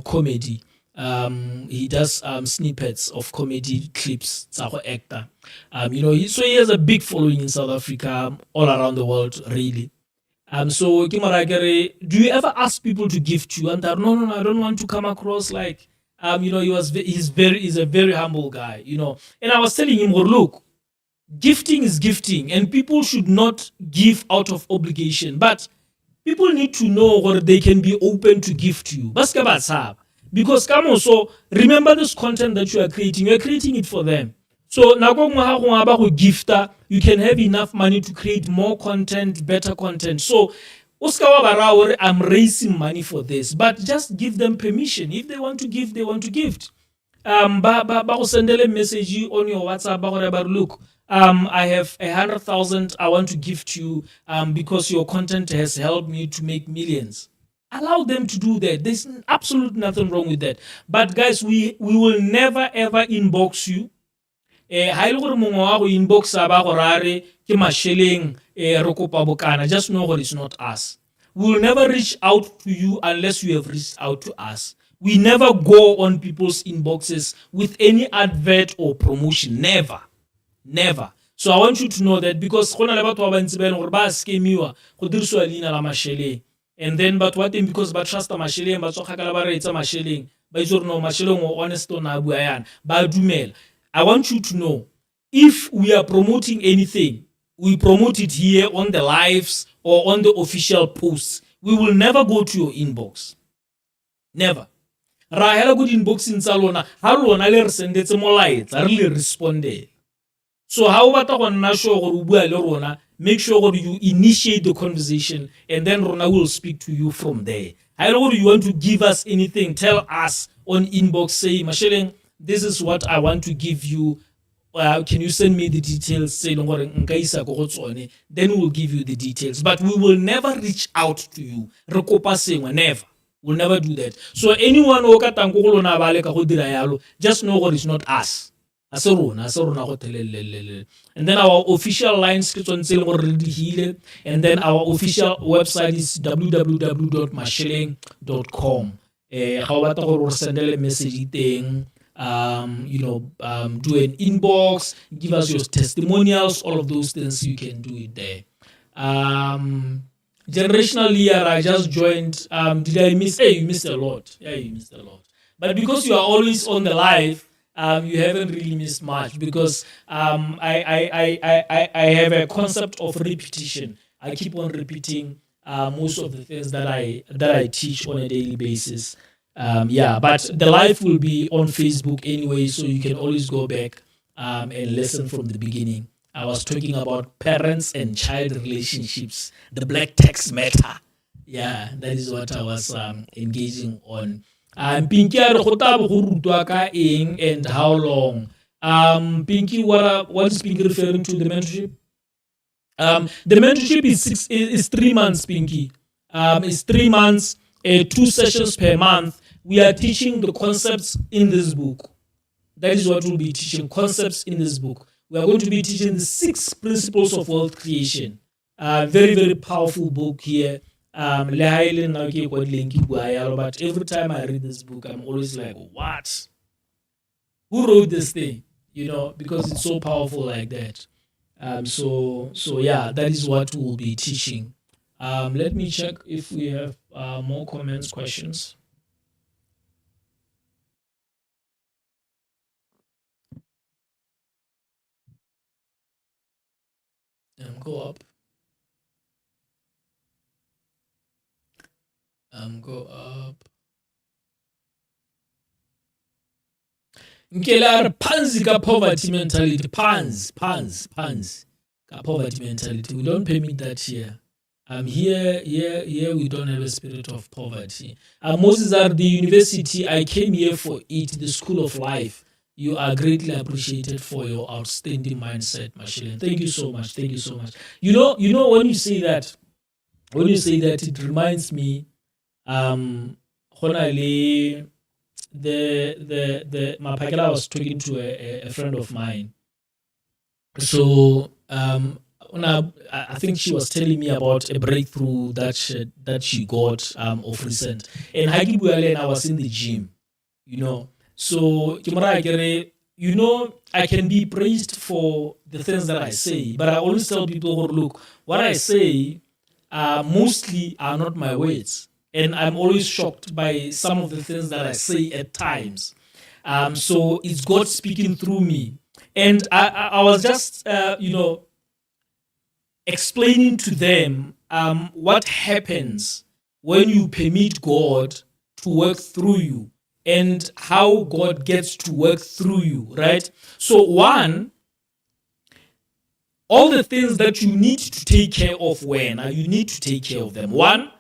comedy. He does snippets of comedy clips. Actor. So he has a big following in South Africa, all around the world, really. So do you ever ask people to gift you? And no, I don't want to come across like he's a very humble guy, And I was telling him, look, gifting is gifting, and people should not give out of obligation. But people need to know what they can be open to gift you. Because come on, so remember this content that you are creating it for them. So gifter, you can have enough money to create more content, better content. So I'm raising money for this, but just give them permission. If they want to give, they want to gift. Send a message on your WhatsApp. Look, I have 100,000. I want to gift you because your content has helped me to make millions. Allow them to do that. There's absolutely nothing wrong with that. But guys, we will never ever inbox you. Inbox ke Masheleng just know what it's not us. We will never reach out to you unless you have reached out to us. We never go on people's inboxes with any advert or promotion. Never. So I want you to know that, because and then but what then, because but trust Masheleng but Masheleng but you know Masheleng or honest on Dumel. I want you to know, if we are promoting anything, we promote it here on the lives or on the official posts. We will never go to your inbox. Never. Rahela good inbox in Salona. How long I send it more light? I really responded. So how about on sure make sure you initiate the conversation, and then Rona will speak to you from there. I know you want to give us anything, tell us on inbox, say Masheleng, this is what I want to give you. Can you send me the details? Say then we'll give you the details. But we will never reach out to you. Never. We'll never do that. So anyone just know what is not us. And then our official lines, and then our official website is www.masheleng.com. ga o batla gore o sendele message teng, do an inbox, give us your testimonials, all of those things you can do it there. Generational year, I just joined. Did I miss? Hey, you missed a lot. Yeah, you missed a lot. But because you are always on the live, you haven't really missed much because I have a concept of repetition. I keep on repeating most of the things that I teach on a daily basis. But the live will be on Facebook anyway, so you can always go back and listen from the beginning. I was talking about parents and child relationships, the black text matter. Yeah, that is what I was engaging on. Pinky, and how long? Pinky, what is Pinky referring to? The mentorship? The mentorship is 3 months, Pinky. It's 3 months, 2 sessions per month. We are teaching the concepts in this book. That is what we'll be teaching, concepts in this book. We are going to be teaching the 6 principles of wealth creation. Very, very powerful book here. But every time I read this book, I'm always like, what? Who wrote this thing? Because it's so powerful like that. So yeah, that is what we'll be teaching. Let me check if we have more comments, questions. Go up. Go up. Nkela panzi ka poverty mentality. Pans ka poverty mentality. We don't permit that here. Here we don't have a spirit of poverty. Moses at the university, I came here for it, the school of life. You are greatly appreciated for your outstanding mindset, Masheleng. Thank you so much. Thank you so much. When you say that, it reminds me, the Mapakela was talking to a friend of mine. So I think she was telling me about a breakthrough that she got of recent. And Hagibuale and I was in the gym, So I can be praised for the things that I say, but I always tell people, look, what I say mostly are not my words. And I'm always shocked by some of the things that I say at times. So it's God speaking through me. And I was just, explaining to them what happens when you permit God to work through you and how God gets to work through you, right? So one, all the things that you need to take care of you need to take care of them. One,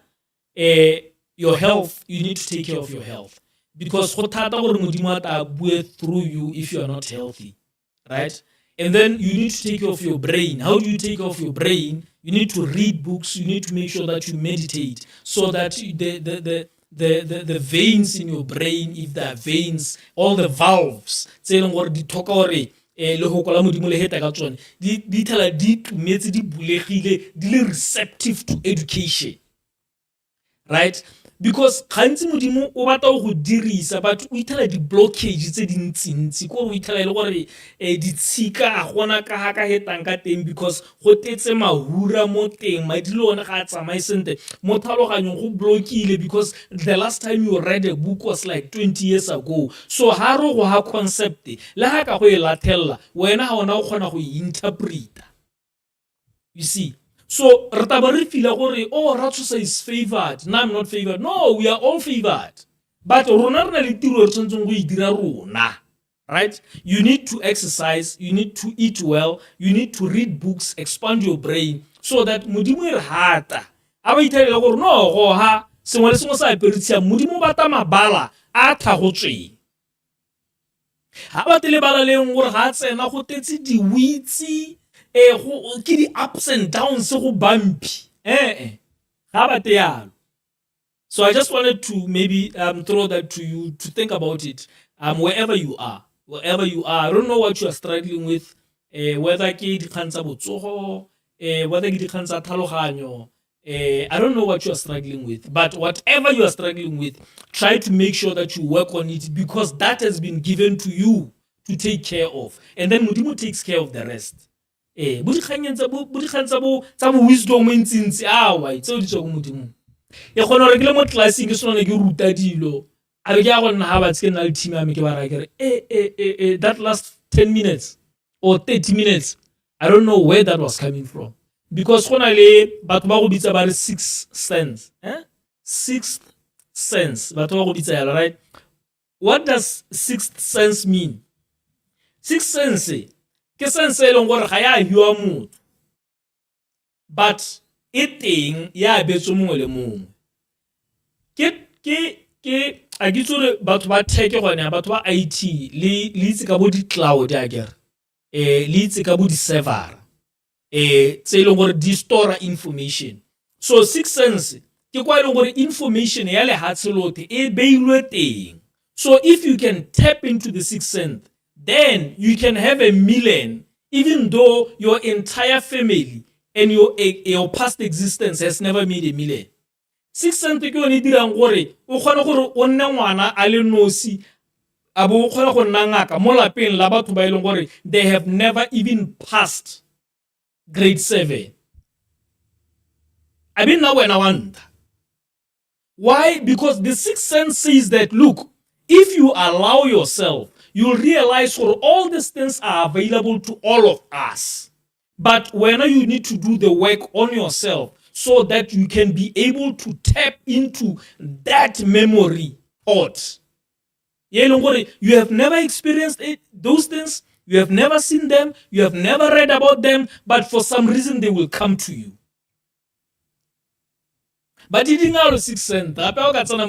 your health, you need to take care of your health. Because through you if you are not healthy, right? And then you need to take care of your brain. How do you take care of your brain? You need to read books. You need to make sure that you meditate so that the veins in your brain, if there are veins, all the valves, receptive to education, right? Because gantsi modimo o batla go dirisa but o ithala di-blockage tse dintsintsi kore o ithala le gore ditshika a gona ka ga ka hetang ka teng because go tetse mahura mo teng madi le one ga a tsamaye sentle mo tlhaloganyong go blockile because the last time you read a book was like 20 years ago. So ha re go ha concept le ha ka go e latella wena ha ona o kgona go e interpreta, you see. So Ratabari feel gore, oh, Ratsusa is favored. No, I'm not favored. No, we are all favored. But right? You need to exercise, you need to eat well, you need to read books, expand your brain, so that mudimu hata. Aba itela gore no go ha sengwe le sengwe sa iperitsia mudimu bata mabala a tlhagotsweng. Ha ba tele bala le gore ga tsena go tetse diwitsi ke di ups and downs go bumpy. So I just wanted to maybe throw that to you to think about it. Wherever you are, I don't know what you are struggling with, whether ke dikgang tsa botsogo, whether ke dikgang tsa tlhaloganyo, I don't know what you are struggling with, but whatever you are struggling with, try to make sure that you work on it, because that has been given to you to take care of, and then Modimo takes care of the rest. Bo dikganyeng tsa bo wisdom e ntsintsi awa tseo di tswa go Modimo. E kgona gore ke le mo classeng ke sone ke ruta dilo a be ke ya go nna ga batse ke nna le team ya me ke ba raya kere that last 10 minutes or 30 minutes, I don't know where that was coming from, because go na le batho ba go bitsa ba re sixth sense. Sixth sense, batho ba go bitsa yalo, right? What does sixth sense mean? Sixth sense ke sense e leng gore ga ya hiwa motho, but e teng ya betso mongwe le mongwe. Ke a ke tsore batho ba tech gone, batho ba IT le itse ka bo di cloud a kere le itse ka bo di server tse e leng gore di store information. So sixth sense ke kwa e leng gore information ya lehatshe lotlhe e beilwe teng. So if you can tap into the sixth sense, then you can have a million, even though your entire family and your past existence has never made a million. Sixth sense ke yone dirang gore o kgone gore o nne ngwana a le nosi a bo o kgone go nna ngaka mo lapeng la batho ba ileng gore they have never even passed grade 7. I mean, now wena wa nta. Why? Because the sixth sense says that, look, if you allow yourself, you'll realize that all these things are available to all of us. But when you need to do the work on yourself so that you can be able to tap into that memory ought. You have never experienced those things, you have never seen them, you have never read about them, but for some reason they will come to you. But it didn't have a sixth sense. That's why that's why a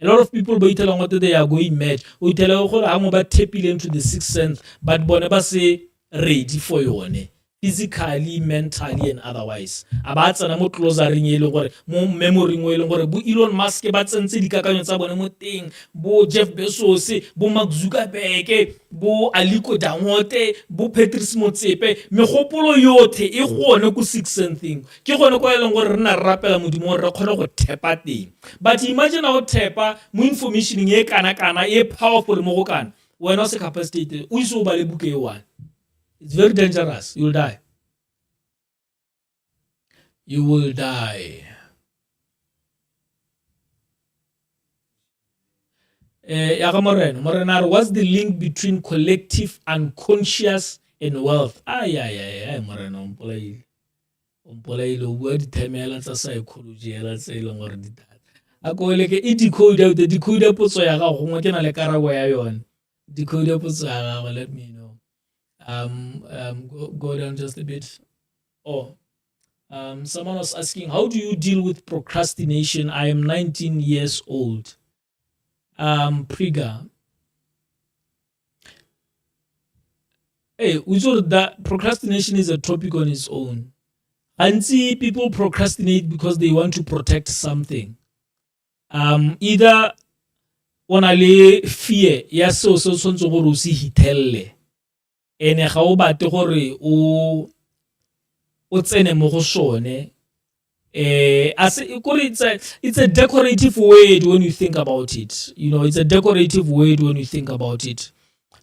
lot of people be telling what they are going mad. We tell you how about tapping into the sixth sense, but never say ready for you, physically, mentally, and otherwise. About some more closer ring more memory gore bo Elon Musk ba tsentse dikakanyo tsa bone mo teng, bo Jeff Bezos, bo Mark Zuckerberg, bo Aliko Dangote, bo Patrice Motsepe, megopolo yotlhe e gone go six sense thing. Ke gone go eleng gore rena rapela modimo re kgona go thepa teng. But imagine how thepa mo information e kana e powerful mo go kana. Wena se capacity o iso ba le buke e one. It's very dangerous. You'll die. You will die. Morena, what's the link between collective unconscious and wealth? Morena, umpolaile o bua dithemela tsa psychology ela tse ileng gore di data. A go leke e decode potso ya gago gongwe ke na le karabo ya yone. Decode potso ya gago, let me know. Go down just a bit. Someone was asking, how do you deal with procrastination? I am 19 years old. Priga. Hey, we saw that procrastination is a topic on its own. And see, people procrastinate because they want to protect something. Either on a fear, yes, so si hitelle. Ene ga o batle gore o tsene mo go sone it's a decorative word when you think about it. It's a decorative word when you think about it.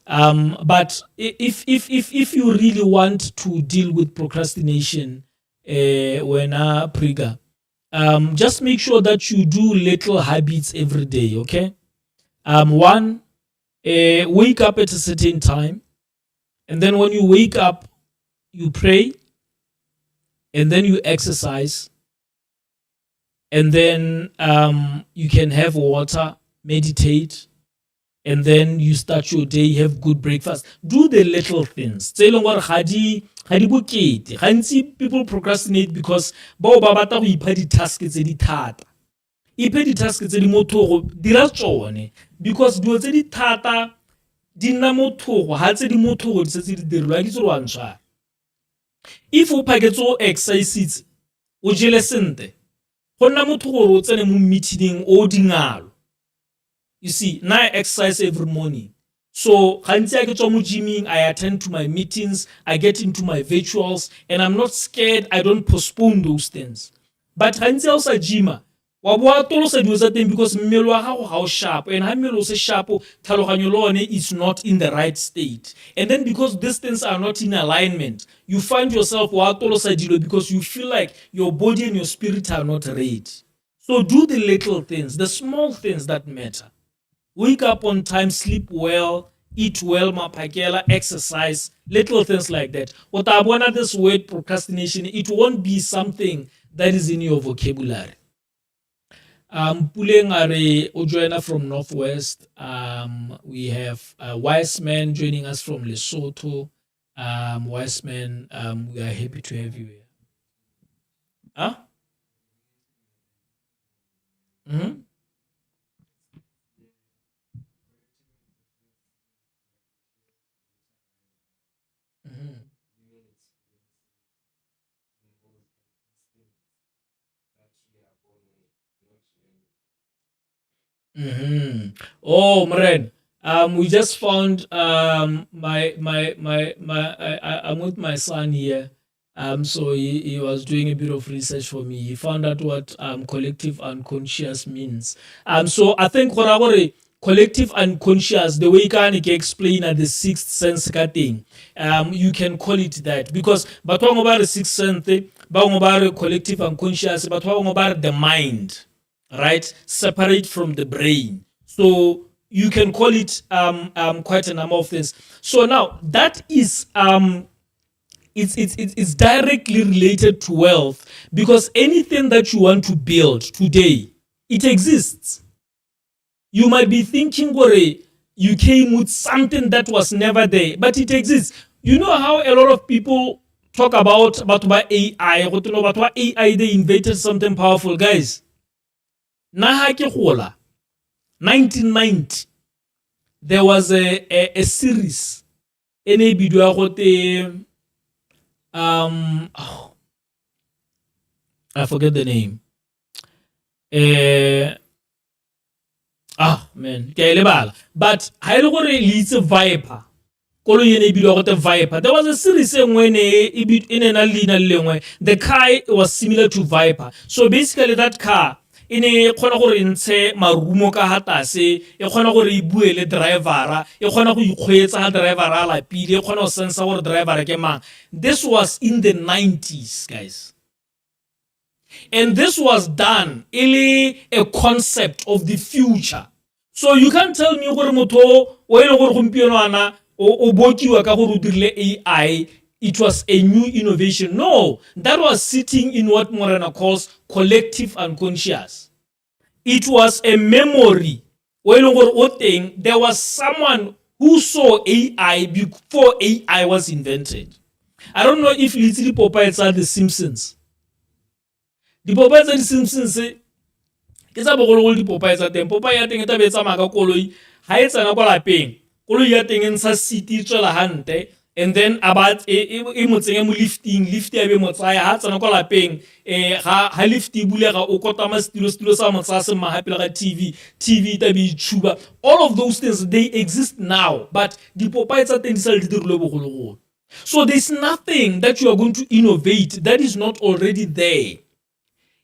But if you really want to deal with procrastination, just make sure that you do little habits every day, okay? One, wake up at a certain time. And then when you wake up, you pray, and then you exercise, and then you can have water, meditate, and then you start your day, have good breakfast. Do the little things. People procrastinate because ba batla go ipha di-task tse di thata. Iphe di-task tse di mothoro, dira tsone, because dilo tse di thata di nna mothogo ha tse di mothogo di setse di dirwa di tswa ntshwa. If o phaketse o exercise o jele sente go nna mothogo o tsene mo meeting o dingalo. You see, now I exercise every morning, So gantsi a ke tswa mo gymming, I attend to my meetings, I get into my virtuals, and I'm not scared. I don't postpone those things. But gantsi a o sa gyma, wa bo wa tolosa dilo tsa teng because mmele wa gago ga o sharp, and ha mmele o se sharp, tlhaloganyo le one is not in the right state. And then because these things are not in alignment, you find yourself wa tolosa dilo because you feel like your body and your spirit are not ready. So do the little things, the small things that matter. Wake up on time, sleep well, eat well, mapakela, exercise, little things like that. What I want this word procrastination, it won't be something that is in your vocabulary. Puleng Are Ojoina from Northwest. We have Wise Man joining us from Lesotho. Wise Man, we are happy to have you here. Huh? Mm-hmm. Mm-hmm. Mm-hmm. Oh, Mren. We just found I'm with my son here. So he was doing a bit of research for me. He found out what collective unconscious means. So I think collective unconscious, the way you can explain at the sixth sense thing, you can call it that because but what about the sixth sense, but about collective unconscious, but what about the mind, right? Separate from the brain. So you can call it quite a number of things. So now that is it's directly related to wealth because anything that you want to build today, it exists. You might be thinking, you came with something that was never there, but it exists. You know how a lot of people talk about AI, about AI, they invented something powerful, guys. Naha ke gola 1990 there was a series in a video oh, I forget the name. Man, ke lebala. But ha ile gore leitse Viper. Kolo yene bidio go Viper. There was a series when in a lina lengwe. The car was similar to Viper. So basically that car e ne kgona gore ntshe marumo ka hatase, e kgona gore e bue le drivera, e kgona go ikgwetsa ha drivera a lapile, e kgona go sensa gore driver ke mang. This was in the 90s, guys. And this was done really a concept of the future. So you can't tell me gore motho o ile gore gompieno ana o bokiwa ka gore o dirile AI. It was a new innovation. No, that was sitting in what Morena calls collective unconscious. It was a memory. There was someone who saw AI before AI was invented. I don't know if Little Popeyes are the Simpsons. The Popeyes are the Simpsons. Ke tsa bogologolo di-Popeye tsa teng. Popeye ya teng e tabe e tsamaya ka koloi ha e tsena kwa lapeng koloi ya teng e ntsha seat e tswela hante and then about e mo tsenya mo lifting lift ya be mo tsaya ha tsena kwa lapeng ha lift e bulega o kotama stilo sa mo tsaya se mahapela ga TV tabe e chuba. All of those things they exist now, but di-Popeye tsa teng di sa le di dirilwe bogologolo. So there's nothing that you are going to innovate that is not already there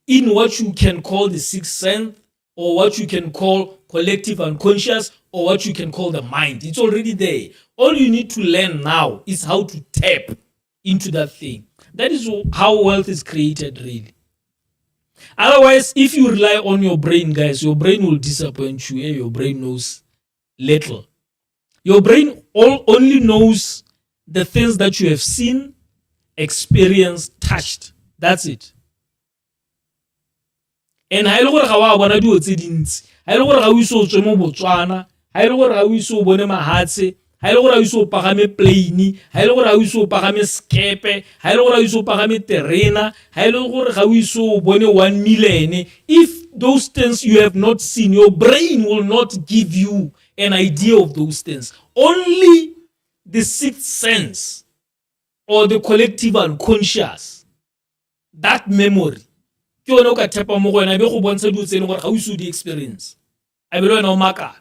in what you can call the sixth sense or what you can call collective unconscious or what you can call the mind. It's already there. All you need to learn now is how to tap into that thing. That is how wealth is created, really. Otherwise, if you rely on your brain, guys, your brain will disappoint you. Your brain knows little. Your brain only knows the things that you have seen, experienced, touched. That's it. And ha ile gore ga wa bona dio tse dintsi, ha ile gore ga o iso tswe mo Botswana, ha ile gore ga o iso bone mahatshe, ha ile gore ga o iso pagame plane, ha ile gore ga o iso pagame skepe, ha ile gore ga o iso pagame terena, ha ile gore ga o iso bone 1 million. If those things you have not seen, your brain will not give you an idea of those things. Only the sixth sense or the collective unconscious, that memory, ke yone o ka thepa mo go wena be go bontsha dio tsene gore ga o iso di experience a be le wena o maka.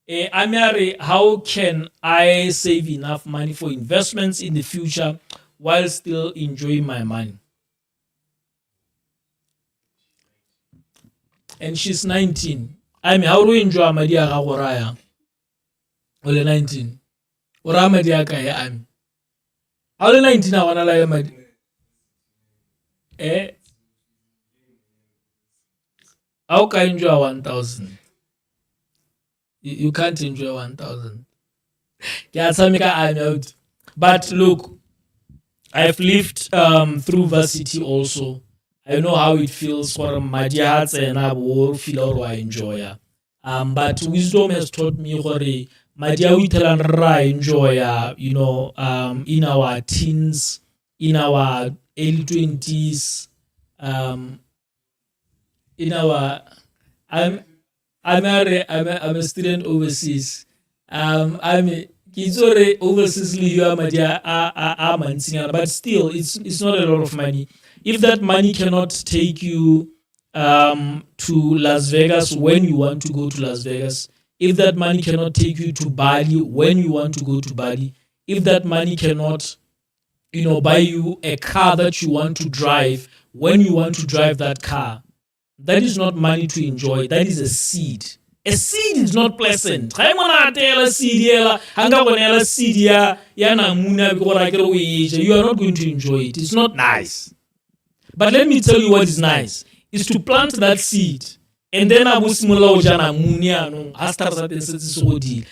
Amari, how can I save enough money for investments in the future while still enjoying my money? And she's 19. I mean, how do you enjoy Madi Agoraya? Only 19. Or Amadi Akaye, I'm. Only 19, I want to lie, Madi. Eh? How can you enjoy 1,000? You can't enjoy 1,000. Yeah, Samika, I'm out. But look, I've lived through varsity also. I know how it feels for Madiats and I will feel or enjoy. But wisdom has taught me hore Madia we tell and enjoy, in our teens, in our early 20s, um, in our I'm I'm a student overseas. I'm it's already overseas live but still it's not a lot of money. If that money cannot take you to Las Vegas when you want to go to Las Vegas, if that money cannot take you to Bali when you want to go to Bali, if that money cannot buy you a car that you want to drive when you want to drive that car, that is not money to enjoy. That is a seed. A seed is not pleasant. You are not going to enjoy it. It's not nice. But let me tell you what is nice. Is to plant that seed. And then abu simula ojana munia no hastar sa tensetsi sodi.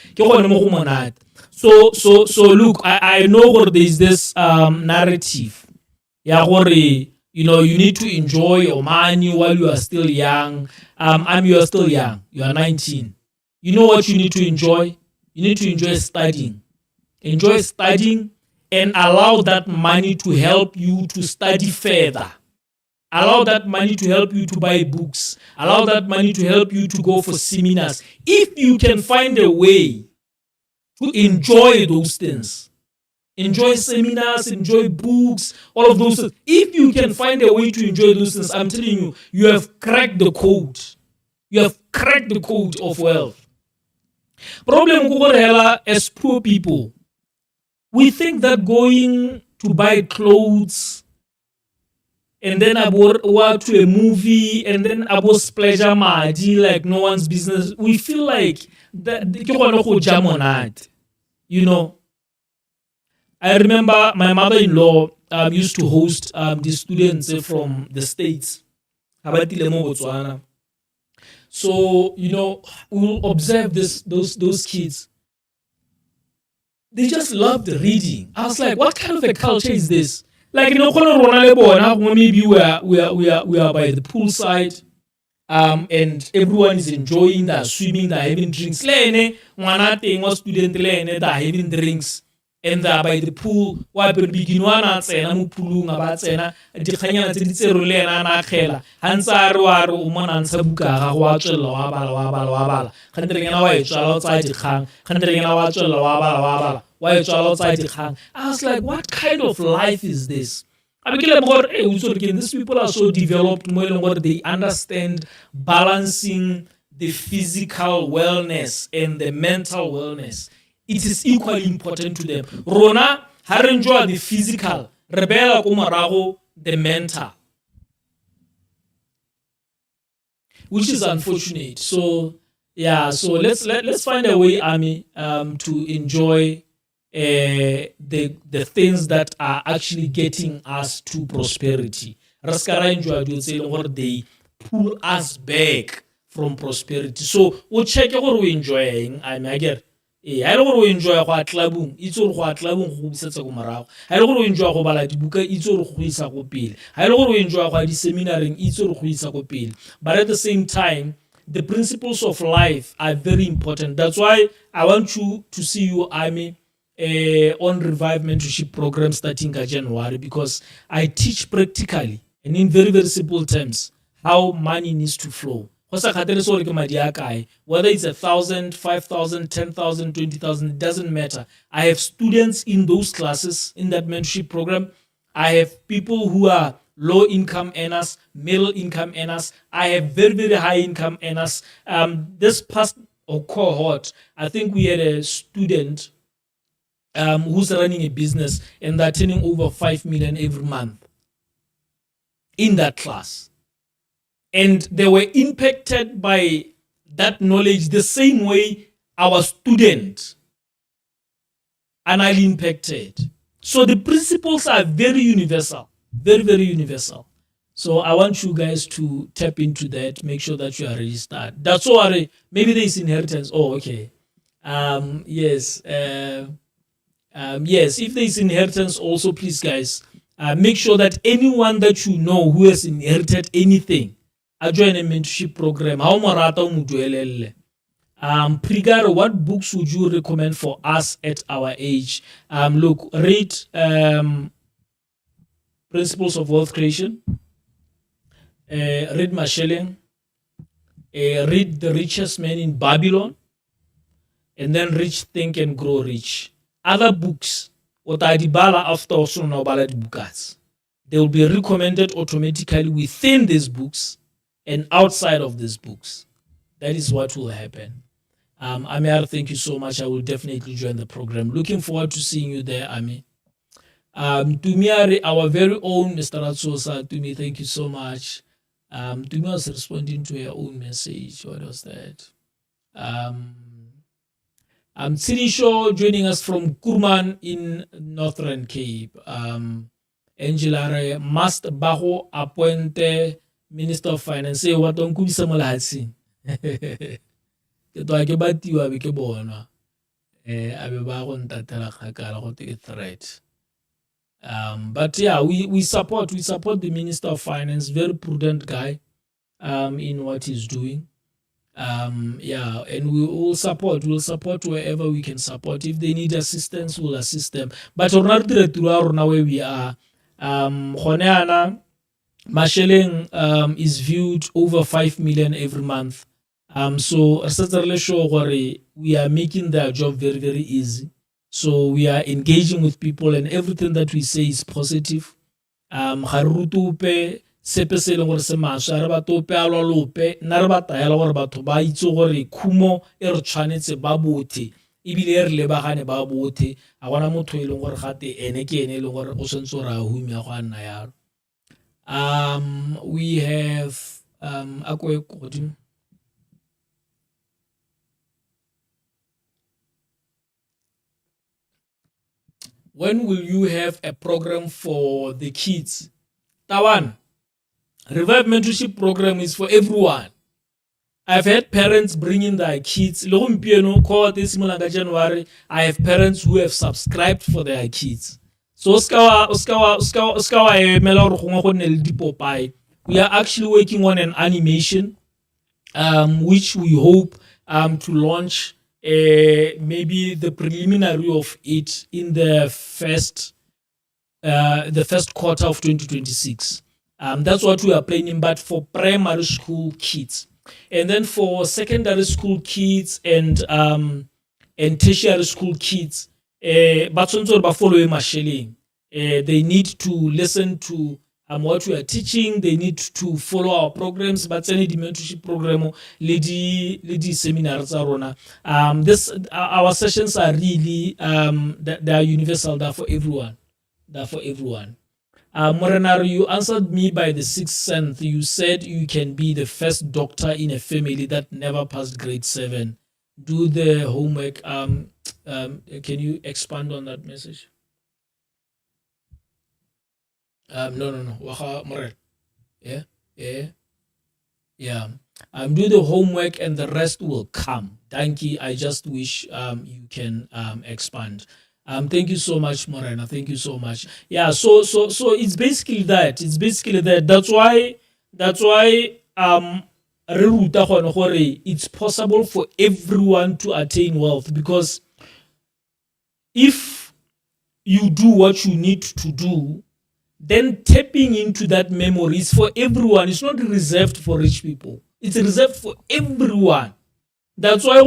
So look, I know what there is this narrative. Yeah, you need to enjoy your money while you are still young. You are still young. You are 19. You know what you need to enjoy? You need to enjoy studying. Enjoy studying and allow that money to help you to study further. Allow that money to help you to buy books. Allow that money to help you to go for seminars. If you can find a way to enjoy those things, enjoy seminars, enjoy books, all of those things. If you can find a way to enjoy those things, I'm telling you, you have cracked the code. You have cracked the code of wealth. Problem as poor people, we think that going to buy clothes and then about to a movie and then about pleasure madi like no one's business. We feel like that I remember my mother-in-law used to host the students from the States. So, we'll observe those kids. They just loved reading. I was like, what kind of a culture is this? Like, maybe we are by the poolside, and everyone is enjoying, they're swimming, they're having drinks. Student, they're having drinks. And by the pool, wa begin wana tsena mo poolong ba tsena dikganyana tse di tsero le ena na khela hantsa re wa re o mona ntsha buka ga wa tswela wa bala khantle ngena wa etswa tsa dikgang khantle ngena wa tswela wa bala wa etswa tsa dikgang. I was like, what kind of life is this? These people are so developed more they understand balancing the physical wellness and the mental wellness. It is equally important to them. Rona, harenjoa the physical, rebella kumarago the mental, which is unfortunate. So yeah, so let's find a way, Ami, to enjoy the things that are actually getting us to prosperity. Raskara enjoy do say what they pull us back from prosperity. So we'll check what we're enjoying. I get. I don't want to enjoy a clubung. It's all what clubung who sets a gumara. I don't want to enjoy a bala to book. It's all who is a copil. I don't want to enjoy a seminaring. It's all who is a copil. But at the same time, the principles of life are very important. That's why I want you to see you, Army, on Revive Mentorship program starting in January, because I teach practically and in very, very simple terms how money needs to flow. Whether it's 1,000, 5,000, 10,000, 20,000, it doesn't matter. I have students in those classes in that mentorship program. I have people who are low income earners, middle income earners. I have very, very high income earners. This past or cohort. I think we had a student who's running a business and they're turning over 5 million every month in that class. And they were impacted by that knowledge the same way our students are now impacted. So the principles are very universal, very, very universal. So I want you guys to tap into that, make sure that you are registered. That's all. Maybe there is inheritance. Oh, okay. Yes. Yes, if there is inheritance also, please guys, make sure that anyone that you know who has inherited anything, join a mentorship program. How morata mo duelele. Prigaro, what books would you recommend for us at our age? Look, read Principles of Wealth Creation, read Masheleng, read The Richest Man in Babylon, and then Rich Think and Grow Rich. Other books, otadibala after also no bala books, they will be recommended automatically within these books and outside of these books. That is what will happen. Amir, thank you so much. I will definitely join the program. Looking forward to seeing you there, Ami. Tumiari, our very own Mr. Ratsosa, Tumi, thank you so much. Tumi was responding to her own message. What was that? City Show joining us from Kurman in Northern Cape. Angela must Baho appointe Minister of Finance. Say what on kubisa malahatsi. Ke to ke batiwa be ke bona. Abe ba go ntatela khakala go te threat. But yeah, we support the Minister of Finance, very prudent guy in what he's doing. Yeah, and we'll support wherever we can support. If they need assistance, we'll assist them. But where we are, Masheleng is viewed over 5 million every month. So certainly sure we are making their job very, very easy. So we are engaging with people, and everything that we say is positive. Sepe se leng gore se maswa re batho pe a lolope nna re batayela gore batho ba itse gore khumo e re tshwanetse ba bothe ebile e re lebagane ba bothe a gona motho e leng gore gate ene ke ene e leng gore o sentse gore a humya go a nna yalo. We have when will you have a program for the kids? Tawan, Revive Mentorship Program is for everyone. I've had parents bringing their kids. January, I have parents who have subscribed for their kids. So we are actually working on an animation, which we hope to launch maybe the preliminary of it in the first quarter of 2026. That's what we are planning, but for primary school kids. And then for secondary school kids and tertiary school kids, but following Masheleng, they need to listen to what we are teaching. They need to follow our programs, but any mentorship program, lady seminars are on. Our sessions are really they are universal. They're for everyone. Morenaru, you answered me by the 6th sense. You said you can be the first doctor in a family that never passed grade 7. Do the homework. Can you expand on that message? No. Waha Morel. Yeah. Do the homework and the rest will come. Thank you. I just wish you can expand. Thank you so much, Morena. Thank you so much. Yeah, so it's basically that. That's why it's possible for everyone to attain wealth, because if you do what you need to do, then tapping into that memory is for everyone. It's not reserved for rich people. It's reserved for everyone. That's why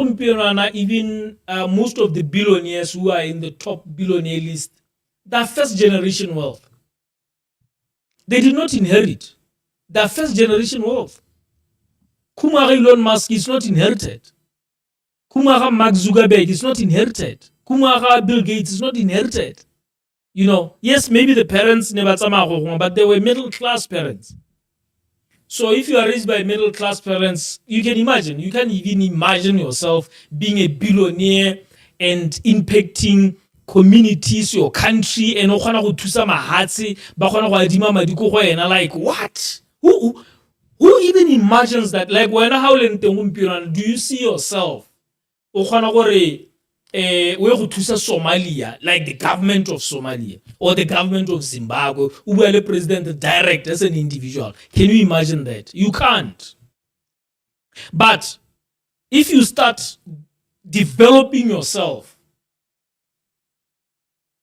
even most of the billionaires who are in the top billionaire list, they're first generation wealth. They did not inherit. They're first generation wealth. Kumar Elon Musk is not inherited. Kumaga Mark Zuckerberg is not inherited. Kumaga Bill Gates is not inherited. Yes, maybe the parents never, but they were middle class parents. So if you are raised by middle class parents, you can imagine. You can even imagine yourself being a billionaire and impacting communities, your country, and like what? Who even imagines that? Like when do you see yourself? Somalia, like the government of Somalia or the government of Zimbabwe, who were the president direct as an individual. Can you imagine that? You can't. But if you start developing yourself,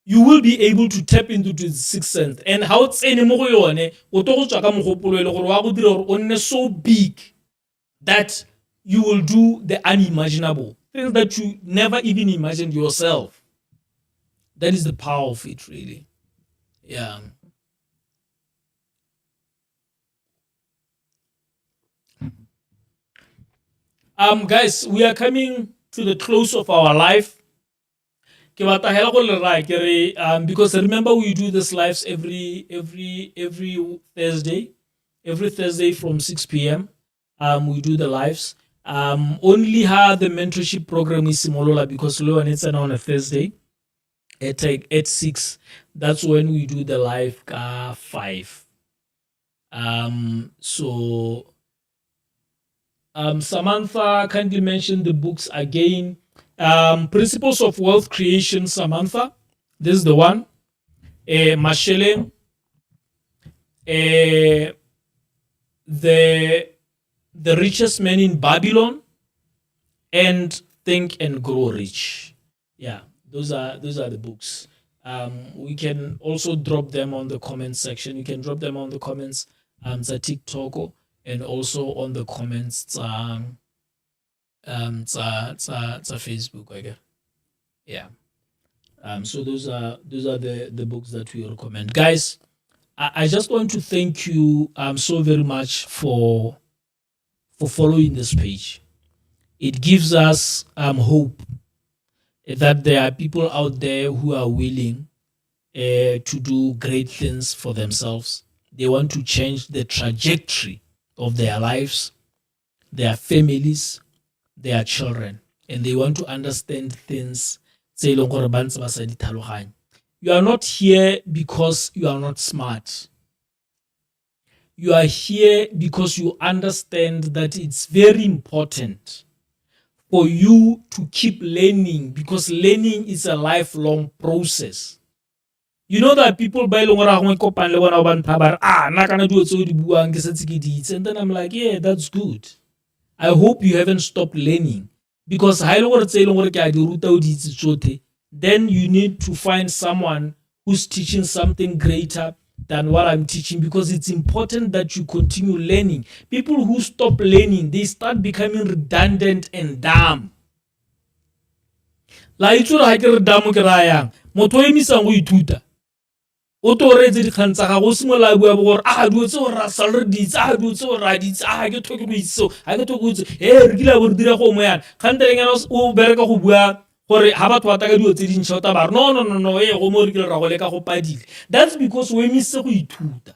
you will be able to tap into the sixth sense. And how it's anymore, so big that you will do the unimaginable. Things that you never even imagined yourself. That is the power of it, really. Yeah. Guys, we are coming to the close of our life. Because remember, we do this lives every Thursday. Every Thursday from 6 p.m. We do the lives. Only have the mentorship program is Simolola because Lo and it's on a Thursday at 6. That's when we do the live 5. Samantha kindly mentioned the books again. Principles of Wealth Creation, Samantha. This is the one. Masheleng. The Richest Man in Babylon, and Think and Grow Rich. Yeah, those are the books. We can also drop them on the comments section. You can drop them on the comments to TikTok and also on the comments to Facebook. I guess. Yeah. So those are the books that we recommend, guys. I just want to thank you so very much for following this page. It gives us hope that there are people out there who are willing to do great things for themselves. They want to change the trajectory of their lives, their families, their children, and they want to understand things. You are not here because you are not smart. You are here because you understand that it's very important for you to keep learning, because learning is a lifelong process. You know that people buy and then I'm like, yeah, that's good. I hope you haven't stopped learning, because then you need to find someone who's teaching something greater than what I'm teaching, because it's important that you continue learning. People who stop learning, they start becoming redundant and dumb. La itsura ha ke re dumb ke ra yang motho o emisang go ithuta o to re tse di khantsa ga go simola bua bo gore do tse o ra salary di tsa do tse o ra di tsa ke thoke go itso ha ke thoke go itso re dila bo dira go mo yana khantele ngana o bereka go bua gore ha batho ba taka dio tse di ntshota ba no go mo re ke ra go leka go padile. That's because we miss go ithuta.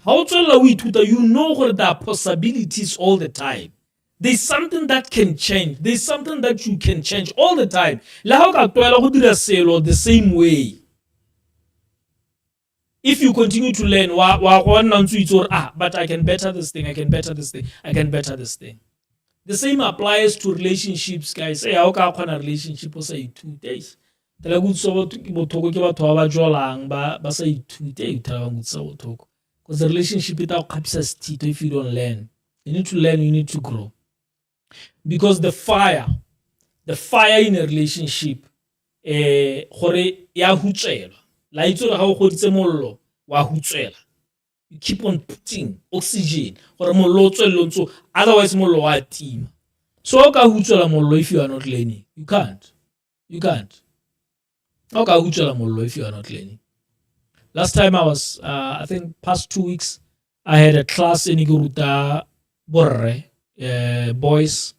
Ha o tswela go ithuta, you know gore there are possibilities all the time. There's something that can change. There's something that you can change all the time. La ha ka tlwaela go dira selo the same way. If you continue to learn, but I can better this thing, I can better this thing, I can better this thing. The same applies to relationships, guys. Hey, how can a relationship or say 2 days? Tell good so to say 2 days. Because the relationship without capacity, if you don't learn, you need to learn, you need to grow. Because the fire in a relationship, you keep on putting oxygen or otherwise mollo team. So if you are not learning, you can't. If you are not learning. Last time I was, I think past 2 weeks, I had a class in Iguruta Borre, boys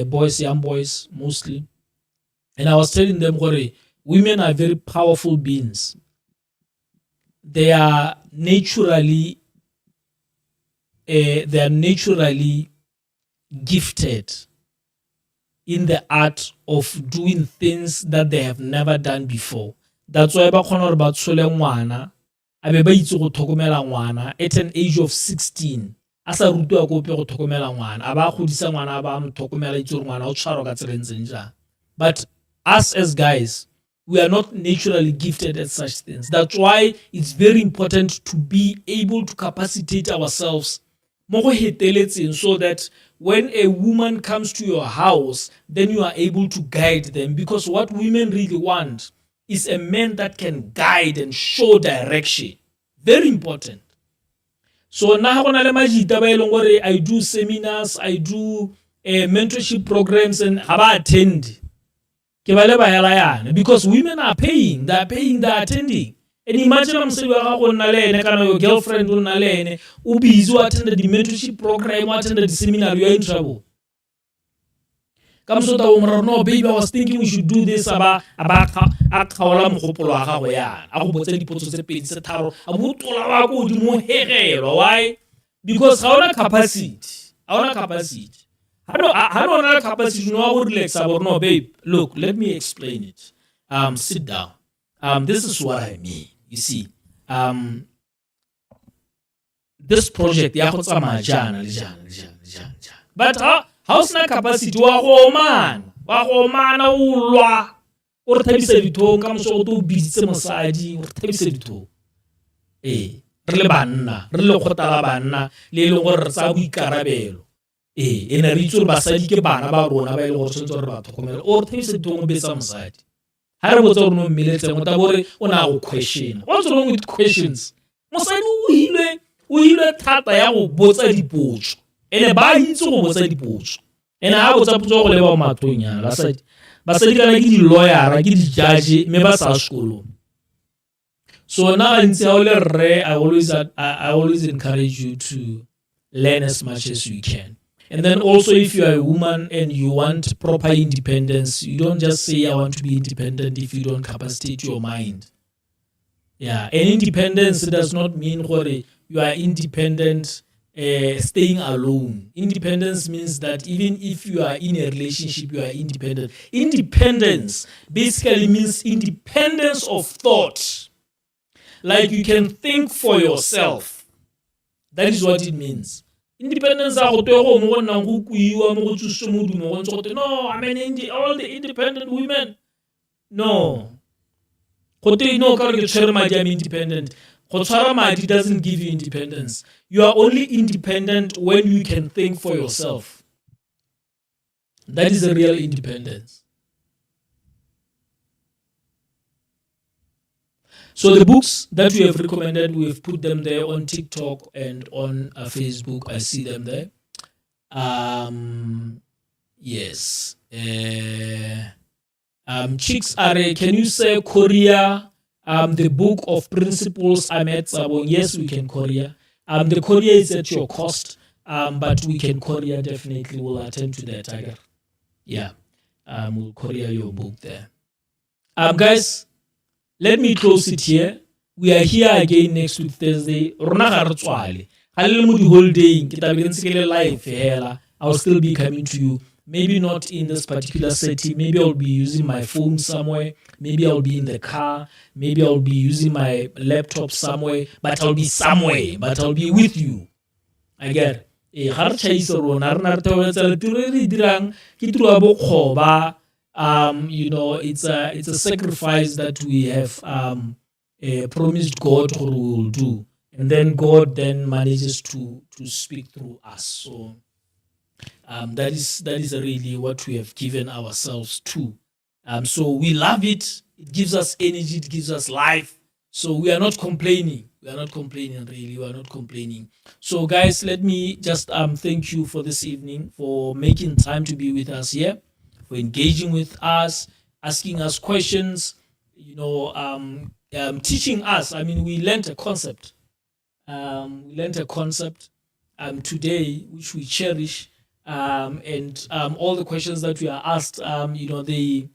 boys, young boys mostly. And I was telling them, women are very powerful beings. They are naturally gifted in the art of doing things that they have never done before. That's why ba khona gore ba tshole ngwana a be ba itse go tlhokomela ngwana at an age of 16 a sa rutiwa ko pe go tlhokomela ngwana a ba godisa ngwana a ba mo tlhokomela itse gore ngwana o tshwarwa ka tsela ntseng jang. But us as guys, we are not naturally gifted at such things. That's why it's very important to be able to capacitate ourselves so that when a woman comes to your house, then you are able to guide them, because what women really want is a man that can guide and show direction. Very important. So now I do seminars, I do mentorship programs, and I attend. Because women are paying, they're attending. And imagine your girlfriend who busy attended the mentorship program, attended the seminar, you are in trouble. Come so that no, baby, I was thinking we should do this about why? Because how capacity. I don't have capacity to relax about no, babe. Look, let me explain it. Sit down. This is what I mean. You see, this project, but how's na capacity wa go mana ulwa o re thabisa ditho ka moso go busy mosadi o re thabisa ditho re le banna re le khotala banna le le gore re tsa boikarabelo ene re itse basadi ke bana ba rona ba ile go tsentse re ba tlhokomela o re thabisa ditho mo betsa mosadi ha re botsa gore no mmeletse mo ta bore o na go question. What's wrong with questions? Mosadi o ile thata ya go botsa dipotso ene ba itse go botsa dipotso ene ha botsa potso go leba matonyana basadi kana ke di lawyer ke di judge me ba sa sekolo. So now I always encourage you to learn as much as you can. And then also, if you are a woman and you want proper independence, you don't just say I want to be independent if you don't capacitate your mind. Yeah, and independence does not mean you are independent staying alone. Independence means that even if you are in a relationship, you are independent. Independence basically means independence of thought. Like you can think for yourself. That is what it means. Independence no, I mean all the independent women. No. Independent. Doesn't give you independence. You are only independent when you can think for yourself. That is a real independence. So the books that we have recommended, we have put them there on TikTok and on Facebook. I see them there. Yes. Chicks Are, can you say Korea? The book of principles Ahmed Sabong. Yes, we can Korea. The Korea is at your cost, but we can Korea definitely. We'll attend to that, Tiger. Yeah. We'll Korea your book there. Guys, let me close it here. We are here again next week Thursday. The whole day. I'll still be coming to you. Maybe not in this particular setting. Maybe I'll be using my phone somewhere. Maybe I'll be in the car. Maybe I'll be using my laptop somewhere. But I'll be somewhere. But I'll be with you. I get it's a sacrifice that we have promised God we will do, and then God then manages to speak through us. So that is really what we have given ourselves to. So we love it. It gives us energy. It gives us life. So we are not complaining. We are not complaining, really. We are not complaining. So guys, let me just thank you for this evening, for making time to be with us here, for engaging with us, asking us questions, teaching us. I mean, we learned a concept. Today, which we cherish. and all the questions that we are asked, they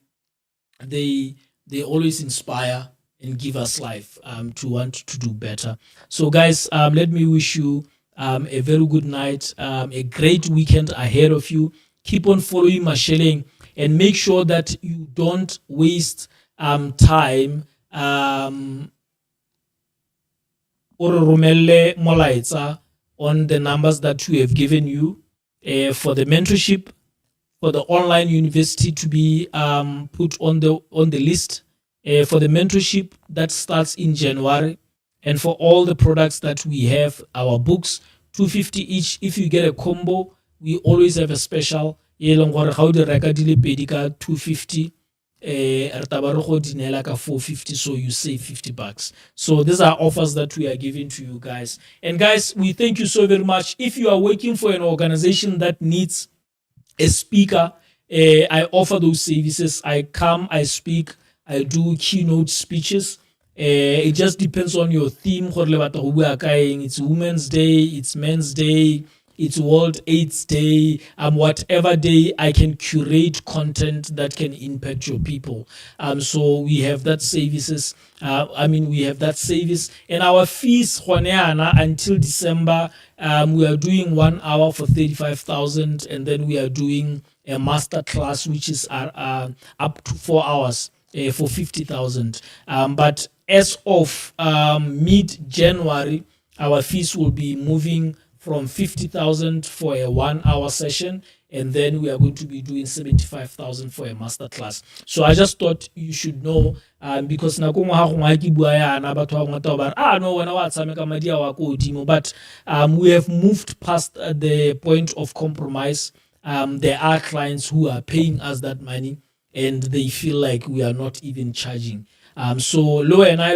they always inspire and give us life to want to do better. So, guys, let me wish you a very good night, a great weekend ahead of you. Keep on following Masheleng and make sure that you don't waste time or romelle molaetsa on the numbers that we have given you for the mentorship, for the online university to be put on the list, for the mentorship that starts in January, and for all the products that we have, our books, 250 each. If you get a combo, we always have a special. How the record 250 dinela ka 450, so you save $50. So these are offers that we are giving to you guys. And guys, we thank you so very much. If you are working for an organization that needs a speaker, I offer those services. I come, I speak, I do keynote speeches. It just depends on your theme. It's Women's Day, it's Men's Day, it's World AIDS Day, whatever day, I can curate content that can impact your people. So we have that services. We have that service, and our fees until December. We are doing 1 hour for 35,000, and then we are doing a master class which is up to 4 hours for 50,000. But as of mid January, our fees will be moving from 50,000 for a 1 hour session, and then we are going to be doing 75,000 for a master class. So I just thought you should know, because but we have moved past the point of compromise. There are clients who are paying us that money, and they feel like we are not even charging. So low and I